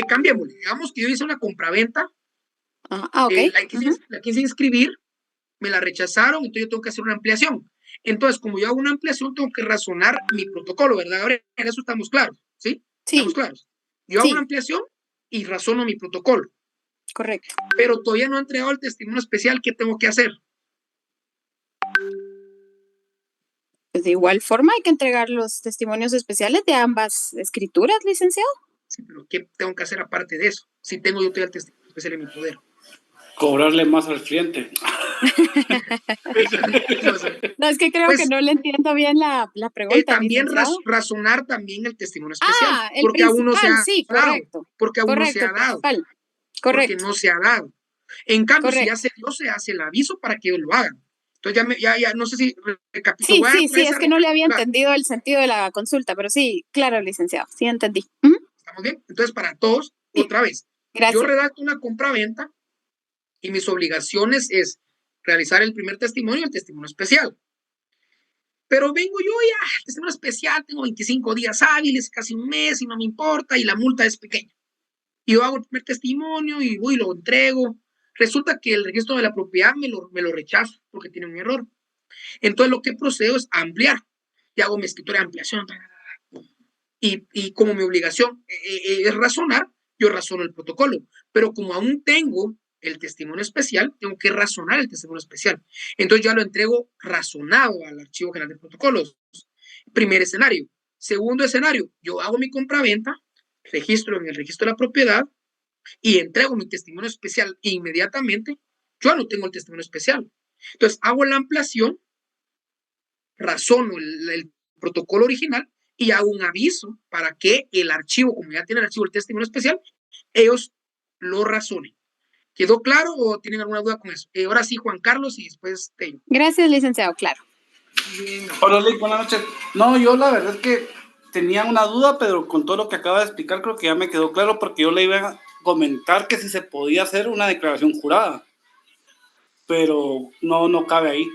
Cambiémosle, digamos que yo hice una compraventa, Ok. La quise inscribir, me la rechazaron, entonces yo tengo que hacer una ampliación. Entonces, como yo hago una ampliación, tengo que razonar mi protocolo, ¿verdad, Gabriela? En eso estamos claros, ¿sí? Sí. Estamos claros. Yo hago una ampliación y razono mi protocolo. Correcto. Pero todavía no he entregado el testimonio especial, ¿qué tengo que hacer? Pues de igual forma hay que entregar los testimonios especiales de ambas escrituras, licenciado. Sí, pero ¿qué tengo que hacer aparte de eso? Si tengo yo todavía el testimonio especial en mi poder. Cobrarle más al cliente. No, es que creo que no le entiendo bien la pregunta. También razonar también el testimonio especial. El porque aún no se ha sí, dado. correcto. Porque aún no se ha dado. Correcto. Porque no se ha dado. En cambio, correcto. si ya se dio, se hace el aviso para que ellos lo hagan. Entonces ya no sé si recapitulo. Sí, es que no le había entendido el sentido de la consulta, pero sí, claro, licenciado, sí entendí. ¿Estamos bien? Entonces, para todos, otra vez. Gracias. Yo redacto una compraventa y mis obligaciones es realizar el primer testimonio y el testimonio especial. Pero vengo yo ya, el testimonio especial, tengo 25 días hábiles, casi un mes y no me importa y la multa es pequeña. Y yo hago el primer testimonio y voy y lo entrego. Resulta que el registro de la propiedad me lo rechaza porque tiene un error. Entonces lo que procedo es ampliar y hago mi escritura de ampliación. Y como mi obligación es razonar, yo razono el protocolo. Pero como aún tengo el testimonio especial, tengo que razonar el testimonio especial. Entonces ya lo entrego razonado al Archivo General de Protocolos. Primer escenario. Segundo escenario, yo hago mi compraventa, registro en el registro de la propiedad y entrego mi testimonio especial inmediatamente. Yo no tengo el testimonio especial. Entonces hago la ampliación, razono el protocolo original y hago un aviso para que el archivo, como ya tiene el archivo del testimonio especial, ellos lo razonen. ¿Quedó claro o tienen alguna duda con eso? Ahora sí, Juan Carlos, y después Tello. Gracias, licenciado, claro. Bien. Hola, Lick, buenas noches. No, yo la verdad es que tenía una duda, pero con todo lo que acaba de explicar creo que ya me quedó claro, porque yo le iba a comentar que si se podía hacer una declaración jurada, pero no cabe ahí.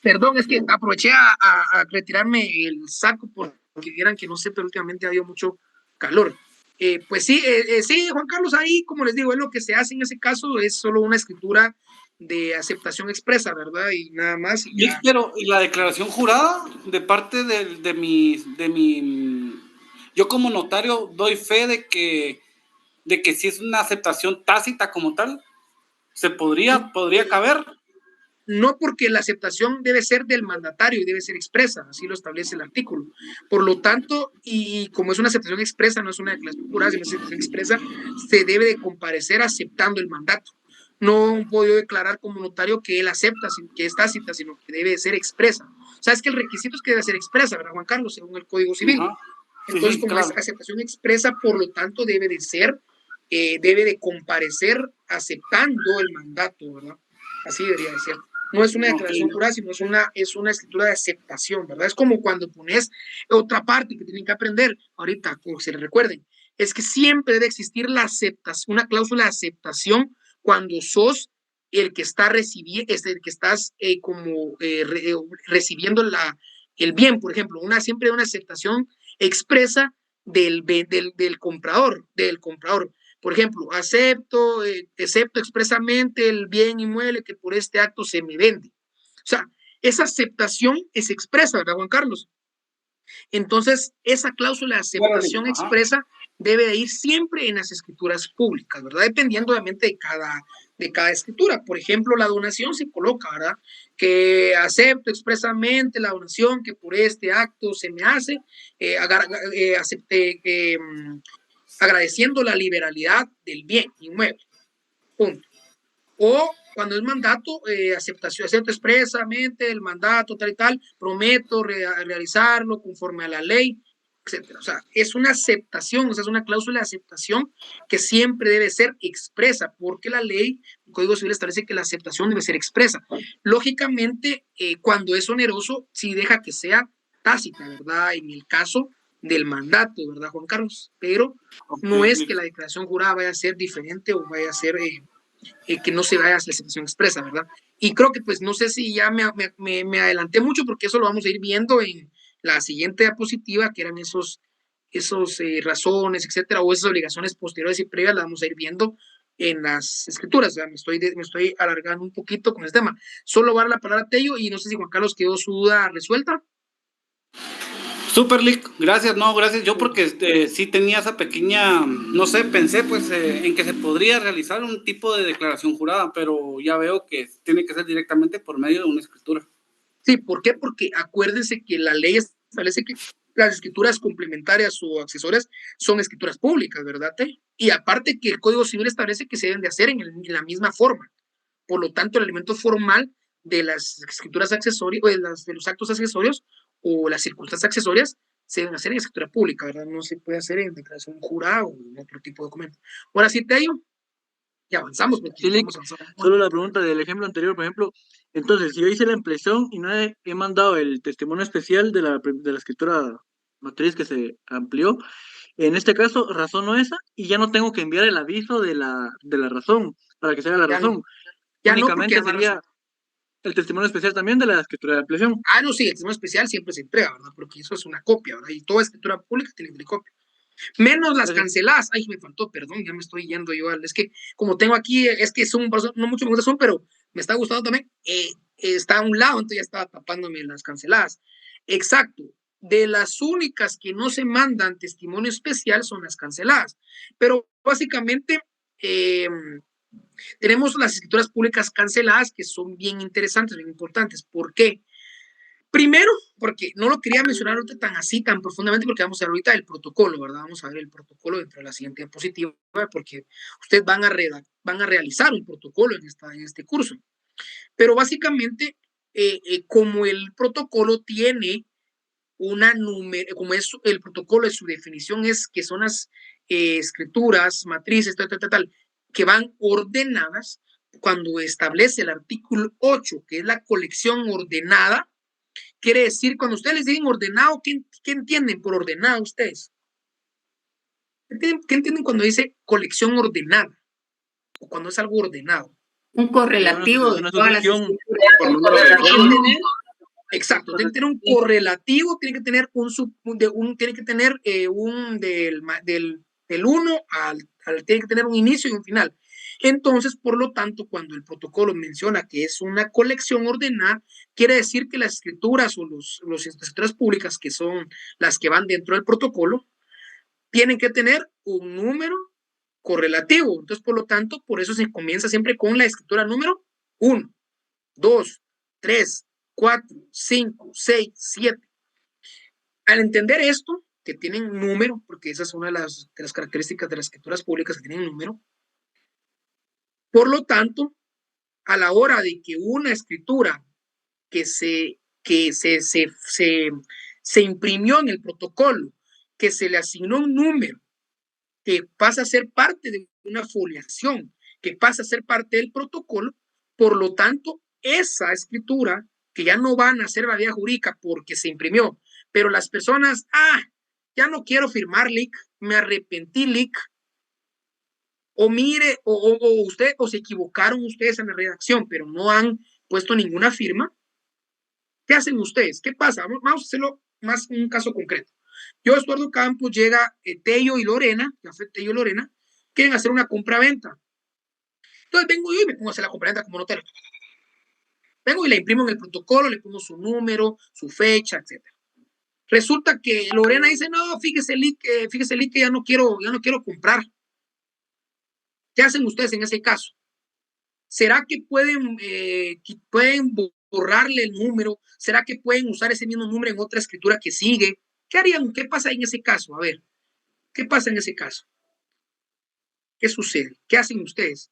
Perdón, es que aproveché a retirarme el saco porque vieran que no sé, pero últimamente ha habido mucho calor. Pues sí, sí, Juan Carlos, ahí, como les digo, es lo que se hace en ese caso, es solo una escritura de aceptación expresa, ¿verdad? Y nada más. Y ya. Pero, ¿y la declaración jurada de parte de mi... Yo como notario doy fe de que si es una aceptación tácita como tal, ¿se podría caber? No, porque la aceptación debe ser del mandatario y debe ser expresa, así lo establece el artículo. Por lo tanto, y como es una aceptación expresa, no es una declaración jurada, sino una aceptación expresa, se debe de comparecer aceptando el mandato. No puedo declarar como notario que él acepta, que es tácita, sino que debe de ser expresa. O sea, es que el requisito es que debe ser expresa, ¿verdad, Juan Carlos? Según el Código Civil. Entonces, como es aceptación expresa, por lo tanto, debe de comparecer aceptando el mandato, ¿verdad? Así debería de ser. No es una declaración jurada, sino es una escritura de aceptación, ¿verdad? Es como cuando pones otra parte que tienen que aprender ahorita, como se les recuerden, es que siempre debe existir la aceptación, una cláusula de aceptación cuando sos el que está recibiendo, el que estás recibiendo el bien, por ejemplo, siempre una aceptación expresa del comprador. Por ejemplo, acepto expresamente el bien inmueble que por este acto se me vende. O sea, esa aceptación es expresa, ¿verdad, Juan Carlos? Entonces, esa cláusula de aceptación expresa debe de ir siempre en las escrituras públicas, ¿verdad? Dependiendo obviamente de cada escritura. Por ejemplo, la donación se coloca, ¿verdad? Que acepto expresamente la donación que por este acto se me hace, agradeciendo la liberalidad del bien inmueble. Punto. O cuando es mandato, aceptación, acepto expresamente el mandato, tal y tal, prometo realizarlo conforme a la ley, etcétera. O sea, es una aceptación, o sea, es una cláusula de aceptación que siempre debe ser expresa, porque la ley, el Código Civil establece que la aceptación debe ser expresa. Lógicamente, cuando es oneroso, sí deja que sea tácita, ¿verdad? En el caso del mandato, ¿verdad, Juan Carlos? Pero no es que la declaración jurada vaya a ser diferente o vaya a ser que no se vaya a hacer aceptación expresa, ¿verdad? Y creo que, pues, no sé si ya me adelanté mucho, porque eso lo vamos a ir viendo en la siguiente diapositiva, que eran esos razones, etcétera, o esas obligaciones posteriores y previas, las vamos a ir viendo en las escrituras. O sea, me estoy alargando un poquito con el tema. Solo va a dar la palabra a Tello, y no sé si Juan Carlos quedó su duda resuelta. Super Lick, gracias, no, gracias. Yo porque sí tenía esa pequeña, no sé, pensé pues en que se podría realizar un tipo de declaración jurada, pero ya veo que tiene que ser directamente por medio de una escritura. Sí, ¿por qué? Porque acuérdense que la ley establece que las escrituras complementarias o accesorias son escrituras públicas, ¿verdad? Y aparte que el Código Civil establece que se deben de hacer en la misma forma. Por lo tanto, el elemento formal de las escrituras accesorias, o de los actos accesorios o las circunstancias accesorias, se deben hacer en escritura pública, ¿verdad? No se puede hacer en declaración jurada o en otro tipo de documento. Ahora sí, te digo, y avanzamos, porque Sí, Lick, estamos avanzando. solo la pregunta del ejemplo anterior, por ejemplo, entonces, si yo hice la impresión y no he mandado el testimonio especial de la escritura matriz que se amplió, en este caso razono esa y ya no tengo que enviar el aviso de la razón para que se haga la Ya no, razón. ya no, porque ya Únicamente no hay sería razón. el testimonio especial también de la escritura de ampliación. Ah, no, sí, el testimonio especial siempre se entrega, ¿verdad? Porque eso es una copia, ¿verdad? Y toda escritura pública tiene que tener copia. Menos las Gracias. canceladas. Ay, me faltó, perdón, ya me estoy yendo yo. Es que, como tengo aquí, es que son, no mucho me gusta son, pero me está gustando también. Está a un lado, entonces ya estaba tapándome las canceladas. Exacto. De las únicas que no se mandan testimonio especial son las canceladas. Pero básicamente, tenemos las escrituras públicas canceladas, que son bien interesantes, bien importantes. ¿Por qué? Primero, porque no lo quería mencionar ahorita tan así, tan profundamente, porque vamos a ver ahorita el protocolo, ¿verdad? Vamos a ver el protocolo dentro de la siguiente diapositiva, porque ustedes van a realizar un protocolo en este curso. Pero básicamente, como el protocolo tiene una número, como es el protocolo de su definición, es que son las escrituras, matrices, tal, que van ordenadas. Cuando establece el artículo 8, que es la colección ordenada, quiere decir, cuando ustedes les digan ordenado, ¿qué entienden por ordenado ustedes? ¿Qué entienden cuando dice colección ordenada? O cuando es algo ordenado. Un correlativo de Una todas las sucesión escrituras. Por número de folio. Exacto, tiene que tener un correlativo, tiene que tener tiene que tener del 1 tiene que tener un inicio y un final. Entonces, por lo tanto, cuando el protocolo menciona que es una colección ordenada, quiere decir que las escrituras o las escrituras públicas, que son las que van dentro del protocolo, tienen que tener un número correlativo. Entonces, por lo tanto, por eso se comienza siempre con la escritura número 1, 2, 3, 4, 5, 6, 7. Al entender esto, que tienen número, porque esa es una de las características de las escrituras públicas, que tienen número, por lo tanto, a la hora de que una escritura que se imprimió en el protocolo, que se le asignó un número, que pasa a ser parte de una foliación, que pasa a ser parte del protocolo, por lo tanto, esa escritura, que ya no van a ser validad jurídica porque se imprimió, pero las personas, ya no quiero firmar, Lick, me arrepentí, Lick, o mire, o se equivocaron ustedes en la redacción, pero no han puesto ninguna firma. ¿Qué hacen ustedes? ¿Qué pasa? Vamos a hacerlo más en un caso concreto. Yo, Estuardo Campos, llega Tello y Lorena, Tello y Lorena, quieren hacer una compra-venta. Entonces vengo yo y me pongo a hacer la compra-venta como notario. Vengo y la imprimo en el protocolo, le pongo su número, su fecha, etc. Resulta que Lorena dice, no, fíjese, Lick, que ya no quiero comprar. ¿Qué hacen ustedes en ese caso? ¿Será que pueden borrarle el número? ¿Será que pueden usar ese mismo número en otra escritura que sigue? ¿Qué harían? ¿Qué pasa en ese caso? A ver, ¿qué pasa en ese caso? ¿Qué sucede? ¿Qué hacen ustedes?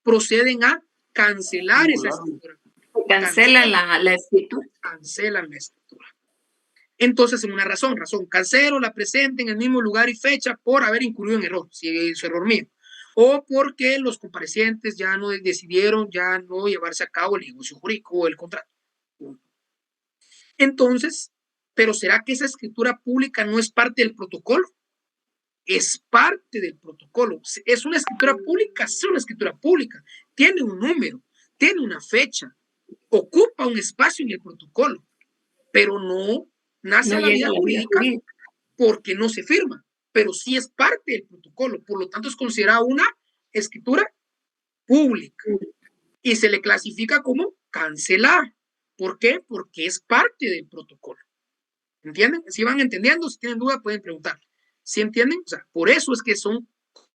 Proceden a cancelar esa escritura. Cancelan la escritura. Cancelan la escritura. Entonces, en una razón, cancelo la presente en el mismo lugar y fecha por haber incurrido en error, si es error mío, o porque los comparecientes ya no decidieron ya no llevarse a cabo el negocio jurídico o el contrato. Entonces, ¿pero será que esa escritura pública no es parte del protocolo? Es parte del protocolo. ¿Es una escritura pública? Sí, es una escritura pública. Tiene un número, tiene una fecha, ocupa un espacio en el protocolo, pero no nace a la vida jurídica porque no se firma, pero sí es parte del protocolo. Por lo tanto, es considerada una escritura pública y se le clasifica como cancelar. ¿Por qué? Porque es parte del protocolo. ¿Entienden? Si van entendiendo, si tienen duda, pueden preguntar. ¿Sí entienden? O sea, por eso es que son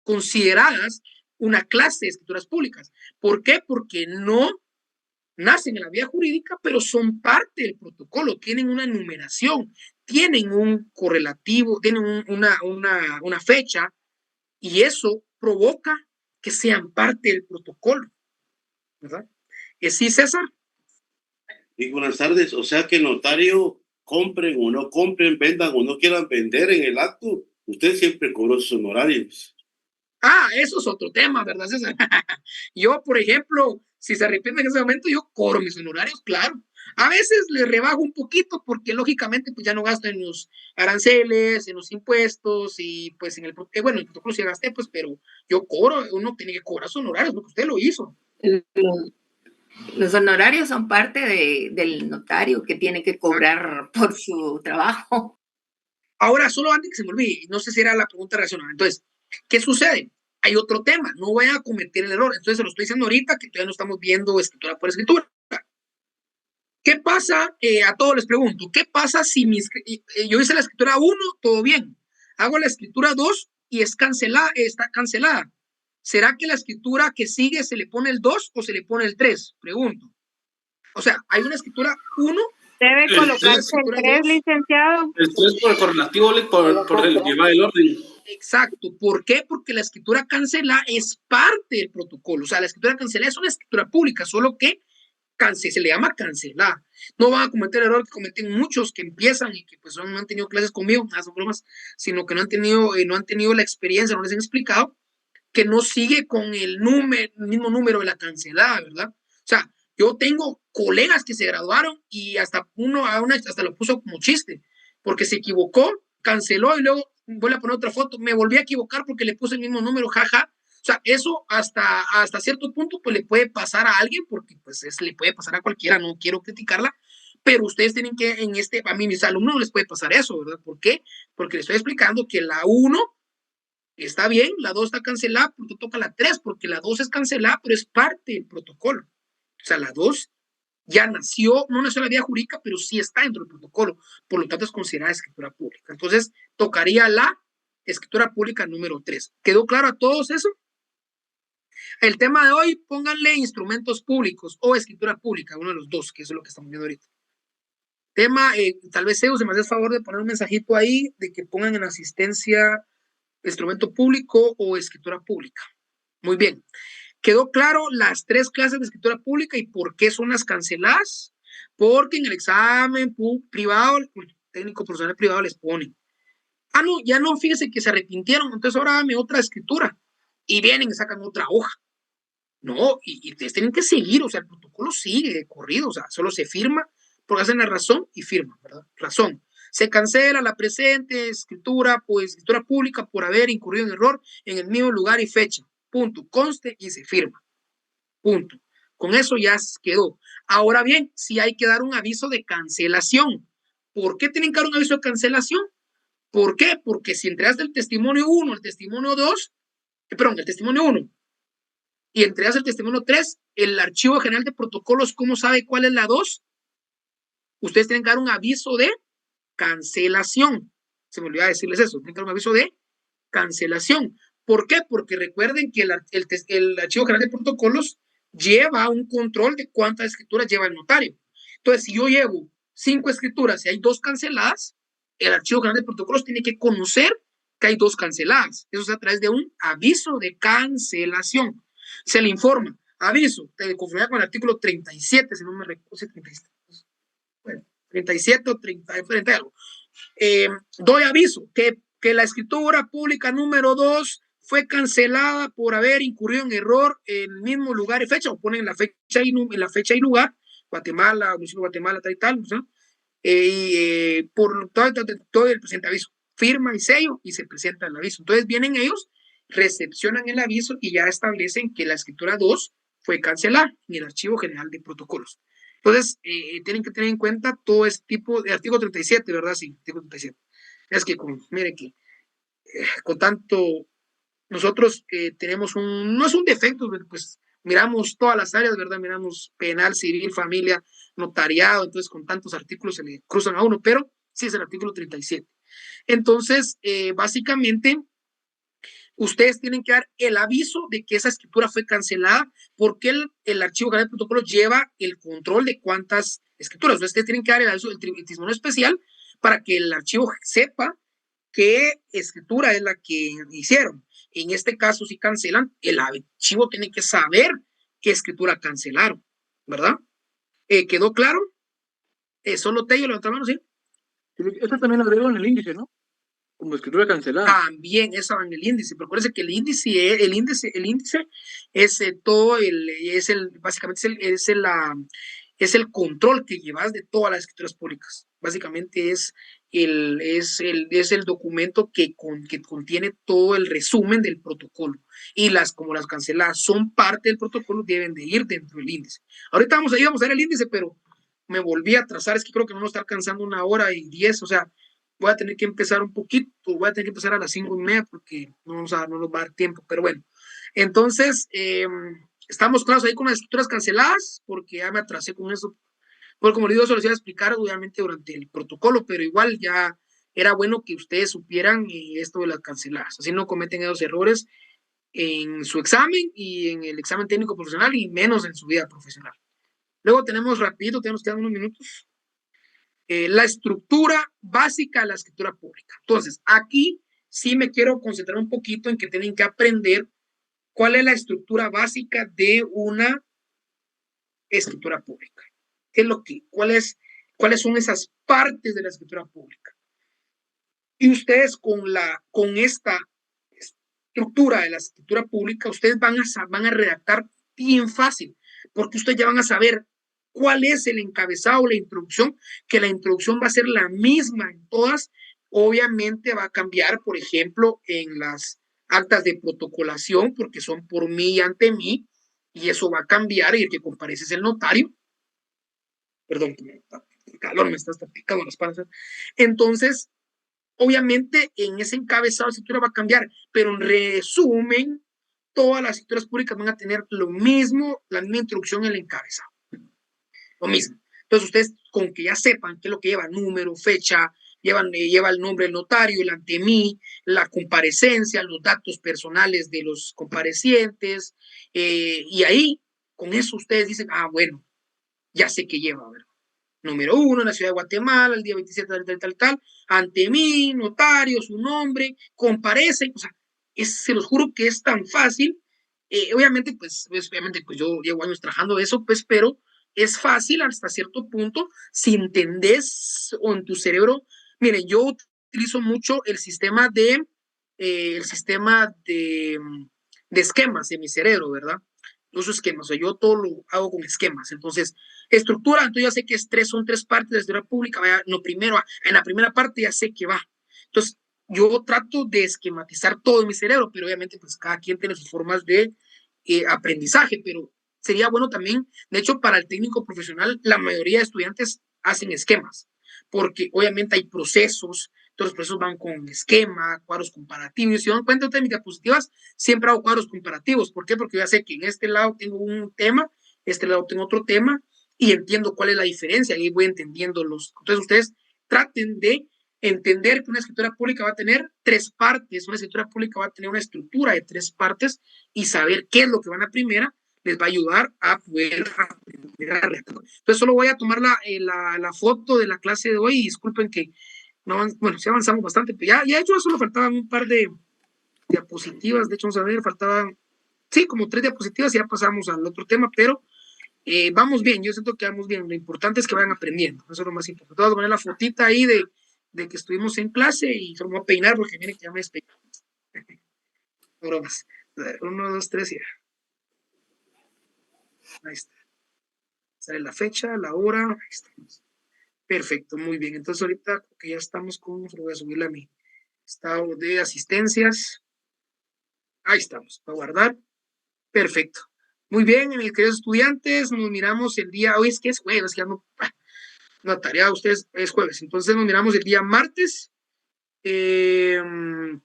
consideradas una clase de escrituras públicas. ¿Por qué? Porque no nacen en la vía jurídica, pero son parte del protocolo, tienen una numeración, tienen un correlativo, tienen una fecha, y eso provoca que sean parte del protocolo, ¿verdad? ¿Es sí, César? Y buenas tardes, o sea que el notario, compren o no compren, vendan o no quieran vender en el acto, usted siempre cobró sus honorarios. Ah, eso es otro tema, ¿verdad, César? Yo, por ejemplo, si se arrepiente en ese momento, yo cobro mis honorarios, claro. A veces le rebajo un poquito porque lógicamente pues ya no gasto en los aranceles, en los impuestos y pues en el bueno, el protocolo sí gasté, pues, pero yo cobro, uno tiene que cobrar sus honorarios porque usted lo hizo. Los honorarios son parte del notario que tiene que cobrar por su trabajo. Ahora, solo antes que se me olvide, no sé si era la pregunta relacionada. Entonces, ¿qué sucede? Hay otro tema, no voy a cometer el error. Entonces, se lo estoy diciendo ahorita que todavía no estamos viendo escritura por escritura. ¿Qué pasa? A todos les pregunto, ¿qué pasa si yo hice la escritura 1, todo bien? Hago la escritura 2 y está cancelada. ¿Será que la escritura que sigue se le pone el 2 o se le pone el 3? Pregunto. O sea, hay una escritura 1. Debe colocarse el 3, licenciado. El 3 por el correlativo, por llevar el orden. Exacto. ¿Por qué? Porque la escritura cancelada es parte del protocolo. O sea, la escritura cancelada es una escritura pública, solo que se le llama cancelar. No van a cometer el error que cometen muchos que empiezan y que pues no han tenido clases conmigo, son bromas, sino que no han tenido la experiencia, no les han explicado, que no sigue con el mismo número de la cancelada, ¿verdad? O sea, yo tengo colegas que se graduaron y hasta hasta lo puso como chiste, porque se equivocó, canceló y luego vuelve a poner otra foto, me volví a equivocar porque le puse el mismo número, jaja. O sea, eso hasta cierto punto pues le puede pasar a alguien, porque pues le puede pasar a cualquiera, no quiero criticarla, pero ustedes tienen que, a mí mis alumnos no les puede pasar eso, ¿verdad? ¿Por qué? Porque les estoy explicando que la 1 está bien, la 2 está cancelada, porque toca la 3, porque la 2 es cancelada, pero es parte del protocolo. O sea, la 2 ya nació, no nació en la vía jurídica, pero sí está dentro del protocolo, por lo tanto es considerada escritura pública. Entonces, tocaría la escritura pública número 3. ¿Quedó claro a todos eso? El tema de hoy, pónganle instrumentos públicos o escritura pública, uno de los dos, que eso es lo que estamos viendo ahorita. Tema, tal vez Edu se me hace el favor de poner un mensajito ahí de que pongan en asistencia instrumento público o escritura pública. Muy bien. ¿Quedó claro las 3 clases de escritura pública y por qué son las canceladas? Porque en el examen privado, técnico profesional privado les ponen. Ah, no, ya no, fíjese que se arrepintieron, entonces ahora dame otra escritura. Y vienen y sacan otra hoja. No, y ustedes tienen que seguir, o sea, el protocolo sigue de corrido, o sea, solo se firma porque hacen la razón y firman, ¿verdad? Razón. Se cancela la presente escritura, pues escritura pública por haber incurrido en error en el mismo lugar y fecha. Punto. Conste y se firma. Punto. Con eso ya quedó. Ahora bien, si hay que dar un aviso de cancelación. ¿Por qué tienen que dar un aviso de cancelación? ¿Por qué? Porque si entregaste el testimonio 1, el testimonio 2, el testimonio 1, y entregas el testimonio 3, el archivo general de protocolos, ¿cómo sabe cuál es la 2? Ustedes tienen que dar un aviso de cancelación. Se me olvidó decirles eso. Tienen que dar un aviso de cancelación. ¿Por qué? Porque recuerden que el archivo general de protocolos lleva un control de cuántas escrituras lleva el notario. Entonces, si yo llevo 5 escrituras y hay 2 canceladas, el archivo general de protocolos tiene que conocer que hay 2 canceladas. Eso es a través de un aviso de cancelación. Se le informa, Aviso, de conformidad con el artículo 37, si no me recuerdo, 37. Bueno, 37 o 30 algo. Doy aviso que la escritura pública número 2 fue cancelada por haber incurrido en error en el mismo lugar y fecha, o ponen la fecha y lugar, Guatemala, municipio de Guatemala, tal y tal, ¿no? Por todo el presente aviso, firma y sello y se presenta el aviso. Entonces vienen ellos, recepcionan el aviso y ya establecen que la escritura 2 fue cancelada en el Archivo General de Protocolos. Entonces, tienen que tener en cuenta todo este tipo de artículo 37, ¿verdad? Sí, artículo 37. Es que, mire que con tanto, nosotros tenemos no es un defecto, pues miramos todas las áreas, ¿verdad? Miramos penal, civil, familia, notariado, entonces con tantos artículos se le cruzan a uno, pero sí es el artículo 37. Entonces, básicamente, ustedes tienen que dar el aviso de que esa escritura fue cancelada porque el Archivo General de Protocolos lleva el control de cuántas escrituras. Ustedes tienen que dar el aviso del testimonio especial para que el archivo sepa qué escritura es la que hicieron. En este caso, si cancelan, el archivo tiene que saber qué escritura cancelaron, ¿verdad? ¿Quedó claro? Solo Tello, levantó la mano, ¿sí? Eso también lo agrego en el índice, ¿no? Como escritura cancelada. También esa va en el índice, pero acuérdense que el índice es todo básicamente es el control que llevas de todas las escrituras públicas. Básicamente es el documento que contiene todo el resumen del protocolo. Y como las canceladas son parte del protocolo, deben de ir dentro del índice. Ahorita vamos a ver el índice, pero me volví a trazar, es que creo que no nos está alcanzando 1:10, o sea, voy a tener que empezar un poquito, voy a tener que empezar a las 5:30 porque no nos va a dar tiempo, pero bueno. Entonces, estamos claros ahí con las escrituras canceladas, porque ya me atrasé con eso. Porque como les digo, eso les iba a explicar obviamente durante el protocolo, pero igual ya era bueno que ustedes supieran esto de las canceladas. Así no cometen esos errores en su examen y en el examen técnico profesional y menos en su vida profesional. Luego tenemos rapidito, nos quedan unos minutos. La estructura básica de la escritura pública. Entonces, aquí sí me quiero concentrar un poquito en que tienen que aprender cuál es la estructura básica de una escritura pública. ¿Cuáles son esas partes de la escritura pública? Y ustedes con esta estructura de la escritura pública, ustedes van a redactar bien fácil, porque ustedes ya van a saber cuál es el encabezado o la introducción, que la introducción va a ser la misma en todas. Obviamente va a cambiar, por ejemplo, en las actas de protocolación, porque son por mí y ante mí, y eso va a cambiar, y el que comparece es el notario. Perdón, el calor me está picando las panzas. Entonces, obviamente, en ese encabezado la escritura va a cambiar, pero en resumen, todas las escrituras públicas van a tener lo mismo, la misma introducción en el encabezado. Lo mismo. Entonces, ustedes con que ya sepan qué es lo que lleva, número, fecha, lleva el nombre del notario, el ante mí, la comparecencia, los datos personales de los comparecientes, y ahí, con eso ustedes dicen, bueno, ya sé qué lleva, ¿verdad? Número 1, en la ciudad de Guatemala, el día 27, tal, ante mí, notario, su nombre, comparecen, o sea, se los juro que es tan fácil. Obviamente, pues yo llevo años trabajando eso, pues, pero es fácil hasta cierto punto si entendés o en tu cerebro. Miren, yo utilizo mucho el sistema de esquemas en mi cerebro, ¿verdad? Uso esquemas, o sea, yo todo lo hago con esquemas. Entonces, estructura, entonces ya sé que son 3 partes de la escritura pública. En la primera parte ya sé que va. Entonces, yo trato de esquematizar todo en mi cerebro, pero obviamente pues cada quien tiene sus formas de aprendizaje, pero sería bueno también, de hecho, para el técnico profesional, la mayoría de estudiantes hacen esquemas, porque obviamente hay procesos, todos los procesos van con esquema, cuadros comparativos. Si dan cuenta de técnicas positivas, siempre hago cuadros comparativos. ¿Por qué? Porque ya sé que en este lado tengo un tema, este lado tengo otro tema, y entiendo cuál es la diferencia, y voy entendiendo Entonces, ustedes traten de entender que una escritura pública va a tener 3 partes, una escritura pública va a tener una estructura de 3 partes, y saber qué es lo que va en la primera les va a ayudar a poder aprender. Entonces, solo voy a tomar la foto de la clase de hoy, y disculpen que sí avanzamos bastante, pero ya de hecho solo faltaban un par de diapositivas. De hecho, vamos a ver, faltaban sí, como 3 diapositivas y ya pasamos al otro tema, pero vamos bien, yo siento que vamos bien. Lo importante es que vayan aprendiendo, eso es lo más importante. Vamos a poner la fotita ahí de que estuvimos en clase y solo me voy a peinar porque miren que ya me despeiné. No bromas. 1, 2, 3 y ya. Ahí está. Sale la fecha, la hora, ahí estamos. Perfecto, muy bien. Entonces ahorita que ya estamos con, voy a subirle a mi estado de asistencias. Ahí estamos, para guardar. Perfecto. Muy bien, mis queridos estudiantes, nos miramos el día, hoy es que es jueves, ya no, una tarea de ustedes es jueves, entonces nos miramos el día martes. El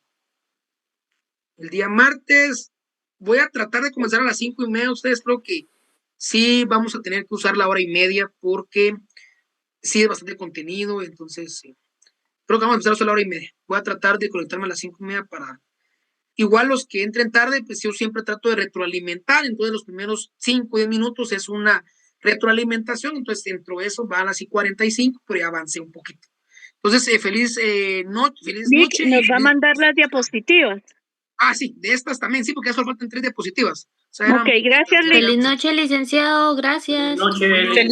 día martes voy a tratar de comenzar a las 5:30, ustedes creo que sí vamos a tener que usar la 1:30 porque sí es bastante contenido, entonces creo que vamos a empezar a usar la 1:30. Voy a tratar de conectarme a las 5:30 para... Igual los que entren tarde, pues yo siempre trato de retroalimentar, entonces los primeros 5 o 10 minutos es una retroalimentación, entonces dentro de eso va a las 45, pero ya avancé un poquito. Entonces, feliz noche. Vic, nos va a mandar las diapositivas. Ah, sí, de estas también, sí, porque ya solo faltan 3 diapositivas. O sea, Ok, gracias, Lic. Feliz noche, licenciado. Gracias. Noche.